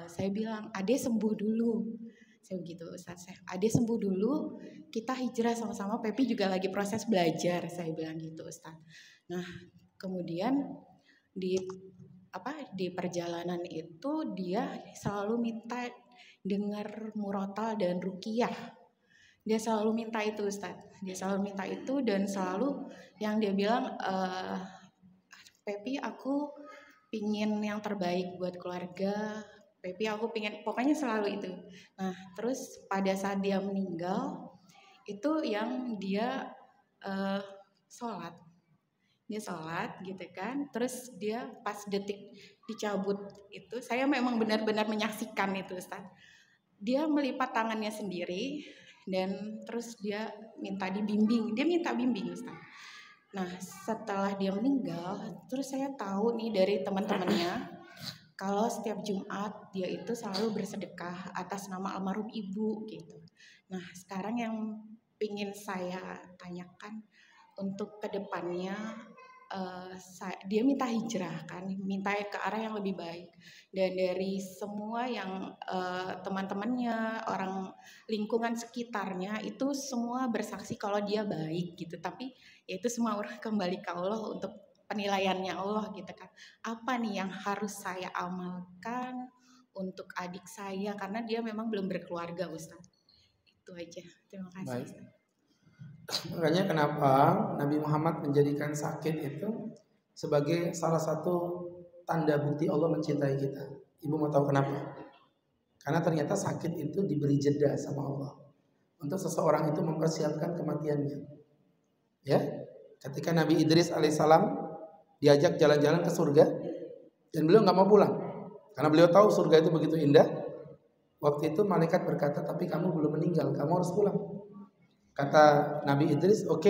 Saya bilang, "Ade sembuh dulu." Saya begitu Ustaz. "Ade sembuh dulu, kita hijrah sama-sama. Pepi juga lagi proses belajar." Saya bilang gitu Ustaz. Nah, kemudian di perjalanan itu dia selalu minta dengar murotal dan ruqyah. Dia selalu minta itu Ustaz. Dia selalu minta itu dan selalu yang dia bilang Pepi aku pingin yang terbaik buat keluarga. Pepi aku pingin, pokoknya selalu itu. Nah terus pada saat dia meninggal, itu yang dia sholat. Dia sholat gitu kan, terus dia pas detik dicabut itu, saya memang benar-benar menyaksikan itu Ustaz. Dia melipat tangannya sendiri dan terus dia minta dibimbing, dia minta bimbing Ustaz. Nah setelah dia meninggal, terus saya tahu nih dari teman-temannya kalau setiap Jumat dia itu selalu bersedekah atas nama almarhum ibu gitu. Nah sekarang yang ingin saya tanyakan untuk kedepannya, dia minta hijrah kan, minta ke arah yang lebih baik. Dan dari semua yang teman-temannya, orang lingkungan sekitarnya itu semua bersaksi kalau dia baik gitu. Tapi ya itu semua orang kembali ke Allah untuk penilaiannya Allah gitu kan. Apa nih yang harus saya amalkan untuk adik saya karena dia memang belum berkeluarga Ustaz. Itu aja. Terima kasih. Baik. Makanya kenapa Nabi Muhammad menjadikan sakit itu sebagai salah satu tanda bukti Allah mencintai kita. Ibu mau tahu kenapa? Karena ternyata sakit itu diberi jeda sama Allah untuk seseorang itu mempersiapkan kematiannya. Ya, ketika Nabi Idris alaihissalam diajak jalan-jalan ke surga dan beliau nggak mau pulang karena beliau tahu surga itu begitu indah. Waktu itu malaikat berkata, tapi kamu belum meninggal, kamu harus pulang. Kata Nabi Idris, oke,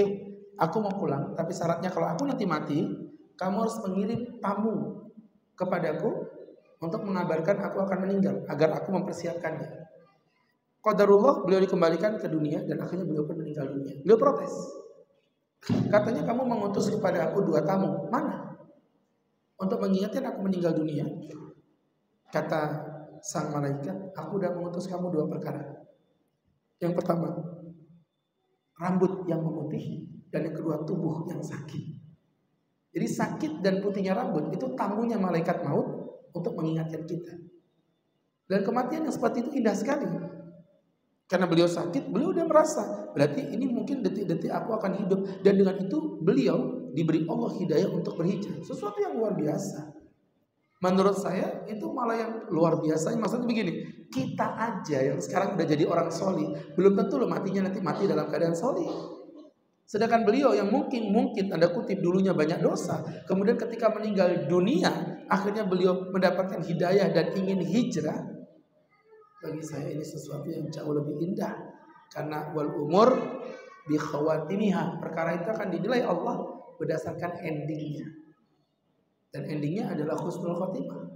aku mau pulang, tapi syaratnya kalau aku nanti mati, kamu harus mengirim tamu kepadaku untuk mengabarkan aku akan meninggal, agar aku mempersiapkannya. Qadarullah, beliau dikembalikan ke dunia dan akhirnya beliau pun meninggal dunia. Beliau protes. Katanya kamu mengutus kepada aku 2 tamu, mana? Untuk mengingatkan aku meninggal dunia. Kata sang malaikat, aku udah mengutus kamu 2 perkara. Yang pertama, rambut yang memutih, dan yang kedua tubuh yang sakit. Jadi sakit dan putihnya rambut itu tamunya malaikat maut untuk mengingatkan kita. Dan kematian yang seperti itu indah sekali. Karena beliau sakit, beliau udah merasa berarti ini mungkin detik-detik aku akan hidup, dan dengan itu beliau diberi Allah hidayah untuk berhijrah. Sesuatu yang luar biasa. Menurut saya itu malah yang luar biasa. Maksudnya begini, kita aja yang sekarang udah jadi orang solih, belum tentu loh matinya nanti mati dalam keadaan solih. Sedangkan beliau yang mungkin tanda kutip dulunya banyak dosa, kemudian ketika meninggal dunia, akhirnya beliau mendapatkan hidayah dan ingin hijrah. Bagi saya ini sesuatu yang jauh lebih indah. Karena wal umur bi khawatimiha, perkara itu akan dinilai Allah berdasarkan endingnya. Dan endingnya adalah husnul khotimah.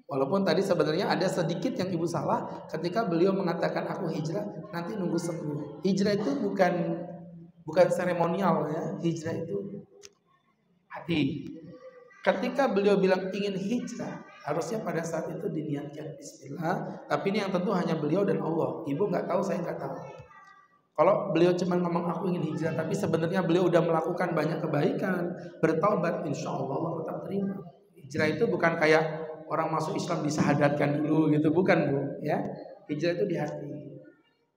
Walaupun tadi sebenarnya ada sedikit yang ibu salah ketika beliau mengatakan aku hijrah, nanti nunggu sembuh. Hijrah itu bukan seremonial ya. Hijrah itu hati. Ketika beliau bilang ingin hijrah, harusnya pada saat itu diniatkan bismillah. Tapi ini yang tentu hanya beliau dan Allah. Ibu nggak tahu, saya nggak tahu. Kalau beliau cuma ngomong aku ingin hijrah, tapi sebenarnya beliau udah melakukan banyak kebaikan, bertaubat, insya Allah Allah tetap terima. Hijrah itu bukan kayak orang masuk Islam disahadatkan dulu gitu, bukan bu, ya. Hijrah itu di hati.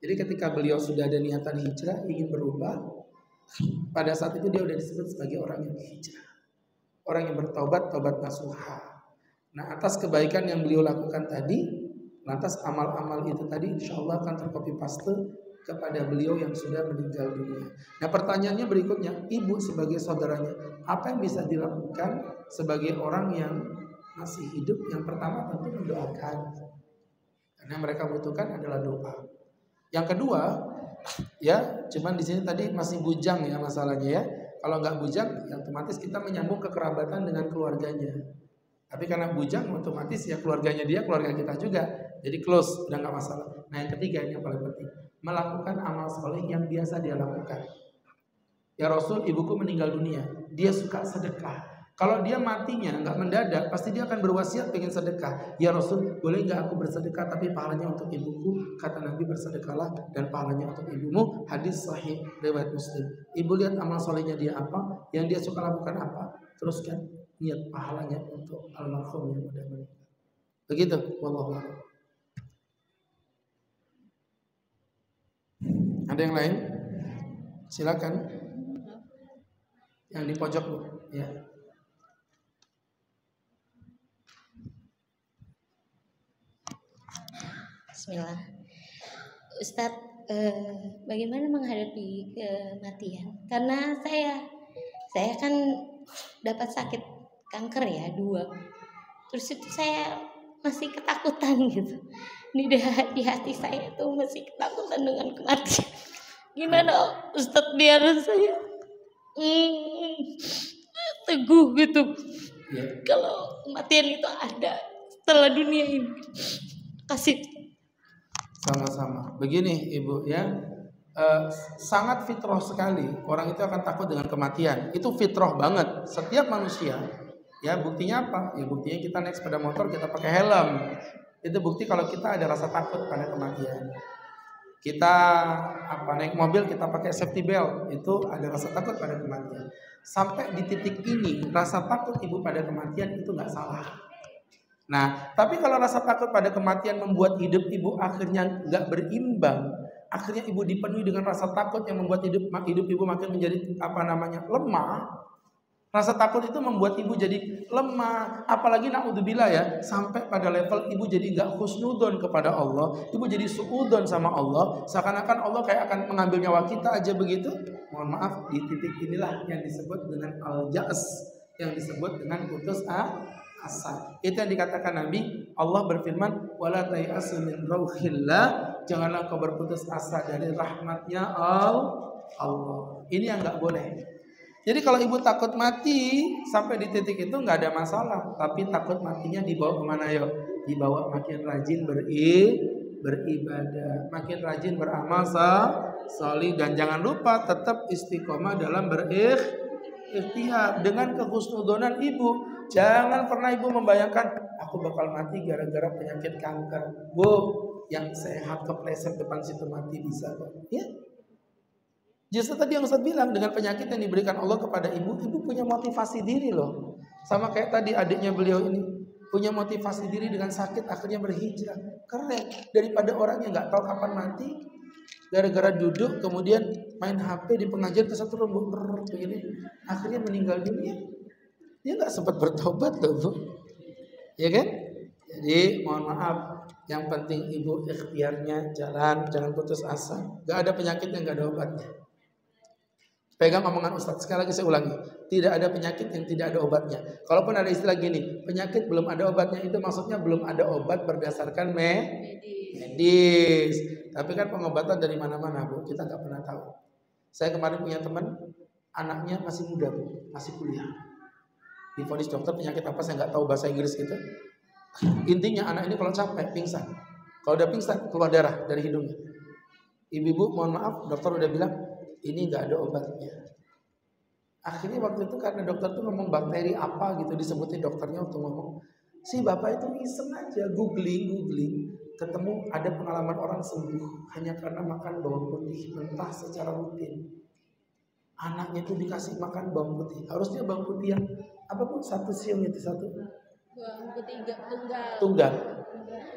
Jadi ketika beliau sudah ada niatan hijrah, ingin berubah, pada saat itu dia udah disebut sebagai orang yang hijrah, orang yang bertaubat, taubat nasuha. Nah atas kebaikan yang beliau lakukan tadi, lantas amal-amal itu tadi insya Allah akan tercopy paste kepada beliau yang sudah meninggal dunia. Nah pertanyaannya berikutnya, ibu sebagai saudaranya, apa yang bisa dilakukan sebagai orang yang masih hidup? Yang pertama tentu mendoakan, karena mereka butuhkan adalah doa. Yang kedua, ya cuman di sini tadi masih bujang ya masalahnya ya. Kalau nggak bujang, ya otomatis kita menyambung kekerabatan dengan keluarganya. Tapi karena bujang, otomatis ya keluarganya dia, keluarga kita juga. Jadi close, udah nggak masalah. Nah yang ketiga ini yang paling penting, melakukan amal soleh yang biasa dia lakukan. Ya Rasul, ibuku meninggal dunia, dia suka sedekah. Kalau dia matinya nggak mendadak, pasti dia akan berwasiat pengen sedekah. Ya Rasul, boleh nggak aku bersedekah tapi pahalanya untuk ibuku? Kata Nabi, bersedekahlah dan pahalanya untuk ibumu. Hadis sahih riwayat Muslim. Ibu lihat amal solehnya dia apa, yang dia suka lakukan apa, teruskan niat pahalanya untuk almarhum yang udah meninggal. Begitu, wallahu a'lam. Ada yang lain? Silakan. Yang di pojok, Bu. Ya. Bismillah. Ustadz, bagaimana menghadapi kematian? Karena saya kan dapat sakit kanker ya 2. Terus itu saya masih ketakutan gitu. Di hati saya itu masih ketakutan dengan kematian. Gimana Ustadz biar saya teguh gitu. Ya. Kalau kematian itu ada setelah dunia ini. Kasih. Sama-sama. Begini Ibu ya, sangat fitrah sekali orang itu akan takut dengan kematian. Itu fitrah banget. Setiap manusia. Ya buktinya apa? Ya buktinya kita naik sepeda motor kita pakai helm. Itu bukti kalau kita ada rasa takut pada kematian. Kita naik mobil kita pakai safety belt, itu ada rasa takut pada kematian. Sampai di titik ini rasa takut ibu pada kematian itu nggak salah. Nah, tapi kalau rasa takut pada kematian membuat hidup ibu akhirnya nggak berimbang, akhirnya ibu dipenuhi dengan rasa takut yang membuat hidup ibu makin menjadi lemah. Rasa takut itu membuat ibu jadi lemah, apalagi naudzubillah ya, sampai pada level ibu jadi nggak husnudon kepada Allah, ibu jadi suudon sama Allah, seakan-akan Allah kayak akan mengambil nyawa kita aja begitu. Mohon maaf, di titik inilah yang disebut dengan al-ja's, yang disebut dengan putus asa. Itu yang dikatakan Nabi, Allah berfirman, wala tayasu min rauhillah, janganlah kau berputus asa dari rahmatnya Allah. Ini yang nggak boleh. Jadi kalau ibu takut mati sampai di titik itu nggak ada masalah, tapi takut matinya dibawa kemana yuk? Dibawa makin rajin beribadah, makin rajin beramal salih, dan jangan lupa tetap istiqomah dalam berikhtiar dengan kehusnudonan ibu. Jangan pernah ibu membayangkan aku bakal mati gara-gara penyakit kanker. Bu, yang sehat kepleset depan situ mati bisa kok. Ya. Justru tadi yang Ustaz bilang, dengan penyakit yang diberikan Allah kepada ibu punya motivasi diri loh. Sama kayak tadi adiknya beliau ini, punya motivasi diri dengan sakit akhirnya berhijrah. Keren. Daripada orang yang gak tahu kapan mati, gara-gara duduk kemudian main HP di pengajian ke satu rembuk begini, akhirnya meninggal dunia. Dia gak sempat bertobat loh Bu. Ya kan? Jadi mohon maaf, yang penting ibu ikhtiarnya jalan, jangan putus asa. Gak ada penyakit yang gak ada obatnya. Pegang omongan Ustadz, sekali lagi saya ulangi, tidak ada penyakit yang tidak ada obatnya. Kalaupun ada istilah gini, penyakit belum ada obatnya, itu maksudnya belum ada obat berdasarkan medis. Tapi kan pengobatan dari mana-mana Bu, kita nggak pernah tahu. Saya kemarin punya teman, anaknya masih muda Bu, masih kuliah. Divonis dokter penyakit apa saya nggak tahu bahasa Inggris gitu. Intinya anak ini kalau capek pingsan, kalau udah pingsan keluar darah dari hidungnya. Ibu-ibu mohon maaf, dokter udah bilang ini nggak ada obatnya. Akhirnya waktu itu karena dokter tuh ngomong bakteri apa gitu, disebutin dokternya waktu ngomong, si bapak itu iseng aja googling, ketemu ada pengalaman orang sembuh hanya karena makan bawang putih mentah secara rutin. Anaknya itu dikasih makan bawang putih, harusnya bawang putih yang apa pun satu siung itu satu. Bawang putih tunggal.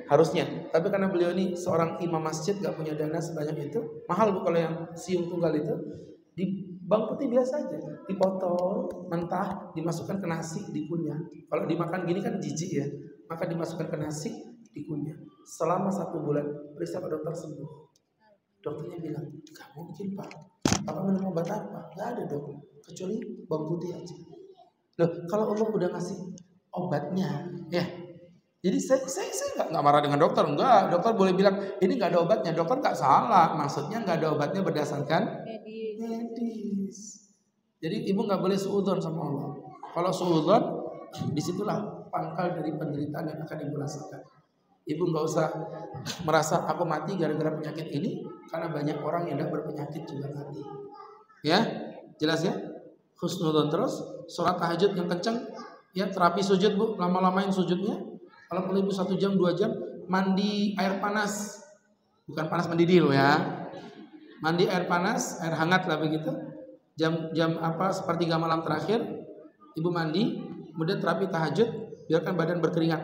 Harusnya, tapi karena beliau ini seorang imam masjid gak punya dana sebanyak itu, mahal Bu kalau yang siung tunggal itu. Di bawang putih biasa aja, dipotong mentah, dimasukkan ke nasi, dikunyah. Kalau dimakan gini kan jijik ya, maka dimasukkan ke nasi, dikunyah. Selama 1 bulan, periksa ke dokter sembuh. Dokternya bilang, gak mungkin Pak, Bapak minum obat apa? Gak ada dok, kecuali bawang putih aja. Loh, kalau Allah udah ngasih obatnya, ya. Jadi saya nggak marah dengan dokter, enggak. Dokter boleh bilang ini nggak ada obatnya, dokter nggak salah. Maksudnya nggak ada obatnya berdasarkan medis. Jadi ibu nggak boleh suudzon sama Allah. Kalau suudzon, disitulah pangkal dari penderitaan yang akan ibu rasakan. Ibu nggak usah merasa aku mati gara-gara penyakit ini, karena banyak orang yang tidak berpenyakit juga mati. Ya, jelas ya. Husnudzon terus, sholat tahajud yang kencang, ya terapi sujud Bu, lama-lamain sujudnya. Kalau perlu ibu 1 jam 2 jam, mandi air panas, bukan panas mendidih loh ya, mandi air panas, air hangat lah begitu. Jam sepertiga malam terakhir, ibu mandi, kemudian terapi tahajud, biarkan badan berkeringat.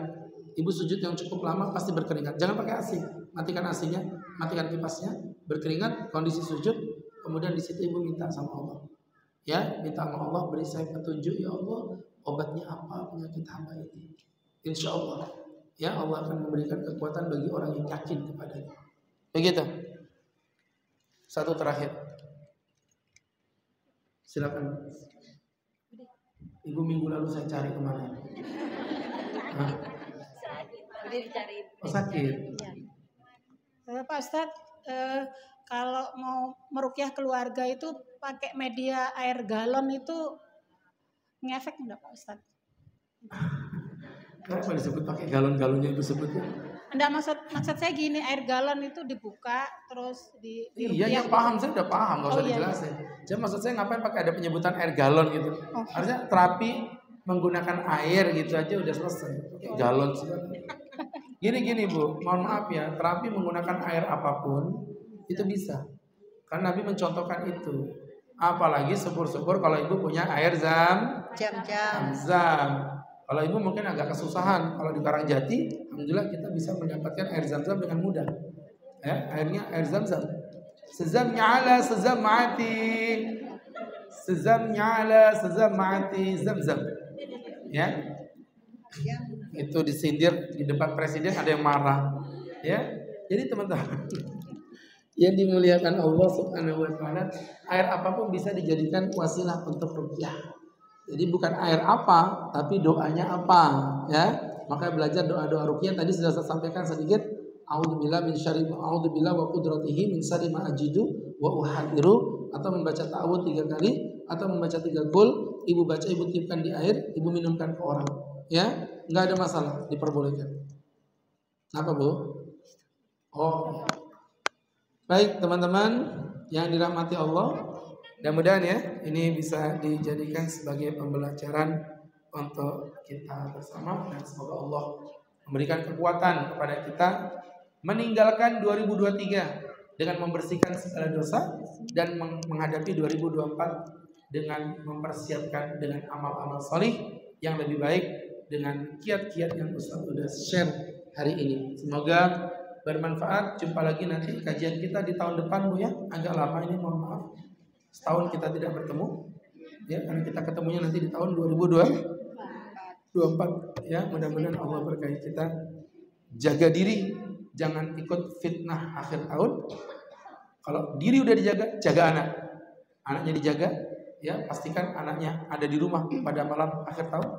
Ibu sujud yang cukup lama pasti berkeringat. Jangan pakai AC, matikan AC-nya, matikan kipasnya, berkeringat, kondisi sujud, kemudian di situ ibu minta sama Allah. Ya, minta sama Allah, beri saya petunjuk ya Allah, obatnya apa penyakit hamba ini. Insya Allah ya Allah akan memberikan kekuatan bagi orang yang yakin kepadanya. Begitu. Satu terakhir. Silakan. Ibu minggu lalu saya cari kemana? Oh, sakit. Pak Ustadz, kalau mau meruqyah keluarga itu pakai media air galon itu ngefek enggak Pak Ustadz? Kenapa disebut pakai galon-galonnya itu sebutnya? Enggak, maksud saya gini, air galon itu dibuka terus di Iya, ya paham, saya udah paham, nggak usah dijelasin. Jadi maksud saya ngapain pakai ada penyebutan air galon gitu? Harusnya terapi menggunakan air gitu aja udah selesai. Galon sih. Gini Bu, mohon maaf ya, terapi menggunakan air apapun itu bisa. Karena Nabi mencontohkan itu. Apalagi syukur-syukur kalau ibu punya air zam-zam. Kalau ibu mungkin agak kesusahan, kalau di Karangjati, alhamdulillah kita bisa mendapatkan air zam-zam dengan mudah. Ya, airnya air zam-zam. Sezam nyala, sezam mati. Sezam nyala, sezam mati, zam-zam. Ya. Itu disindir di depan presiden, ada yang marah. Ya. Jadi teman-teman yang dimuliakan Allah Subhanahu wa taala, air apapun bisa dijadikan wasilah untuk ruqyah. Jadi bukan air apa, tapi doanya apa, ya. Maka belajar doa-doa ruqyah tadi sudah saya sampaikan sedikit. A'udzubillahi min syarri a'udzubillahi wa qudratihi min syarri ma ajidu wa uhadiru, atau membaca ta'awudz 3 kali atau membaca 3 qul, ibu baca, ibu tiupkan di air, ibu minumkan ke orang. Ya, enggak ada masalah, diperbolehkan. Apa, Bu? Oh. Baik, teman-teman yang dirahmati Allah, mudah-mudahan ya ini bisa dijadikan sebagai pembelajaran untuk kita bersama, dan semoga Allah memberikan kekuatan kepada kita meninggalkan 2023 dengan membersihkan segala dosa dan menghadapi 2024 dengan mempersiapkan dengan amal-amal solih yang lebih baik dengan kiat-kiat yang Ustaz sudah share hari ini. Semoga bermanfaat. Jumpa lagi nanti kajian kita di tahun depan, Bu ya. Agak lama ini, mohon maaf. Setahun kita tidak bertemu. Ya, karena kita ketemunya nanti di tahun 2024 ya. Mudah-mudahan Allah berkahi kita. Jaga diri, jangan ikut fitnah akhir tahun. Kalau diri udah dijaga, jaga anak. Anaknya dijaga, ya, pastikan anaknya ada di rumah pada malam akhir tahun.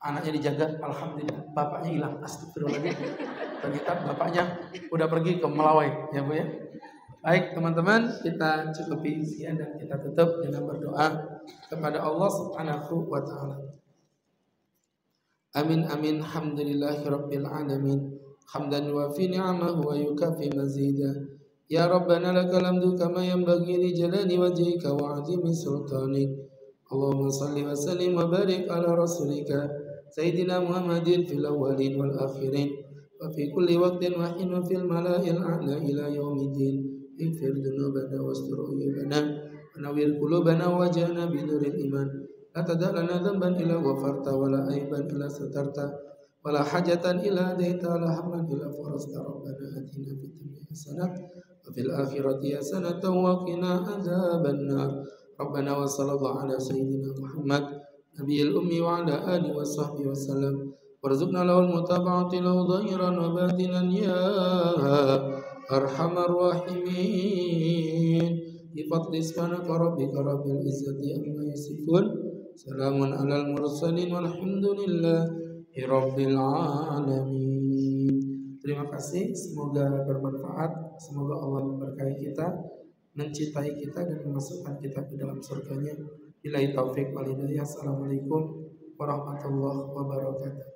Anaknya dijaga, alhamdulillah. Bapaknya hilang, astagfirullahaladzim. Ternyata bapaknya udah pergi ke Melawai, ya Bu ya. Baik teman-teman, kita cukupi sekian dan kita tutup dengan berdoa kepada Allah Subhanahu wa taala. Amin amin, hamdulillahi rabbil alamin. Hamdan yuwafi ni'amahu wa yukafi mazida. Ya Rabbana lakal hamdu kama yanbaghi li jalali wajhika wa 'azimi sultanik. Allahumma salli wa sallim wa barik ala rasulika Sayyidina Muhammadin fil awwalin wal akhirin wa fi kulli waqtin wa hin wa fil mala'il a'la ila yaumiddin. Ighfir dzunubana wastur uyubana wa nawwir qulubana waj'alna bi nuril iman. La tada' lana dhanban illa ghafarta wa la aiban illa satarta wa la hajatan illa adaita la hamlan illa farasta. Rabbana atina fid dunya hasanah wa fil akhirati hasanah wa qina adzabannar. Rabbana wa sallallahu ala sayyidina Muhammad nabiyil ummi wa ala alihi wa sahbihi wa sallam. Warzuqna lahul mutaba'ati lahu dhahiran wa batinan ya arhamar rahimin. Bi fadli subhanaka rabbika rabbil izzati amma yasifun. Salamun alal mursalin walhamdulillahi rabbil alamin. Terima kasih, semoga bermanfaat, semoga Allah memberkahi kita, mencintai kita dan memasukkan kita ke dalam surganya. Billahi taufiq wal hidayah. Assalamualaikum warahmatullahi wabarakatuh.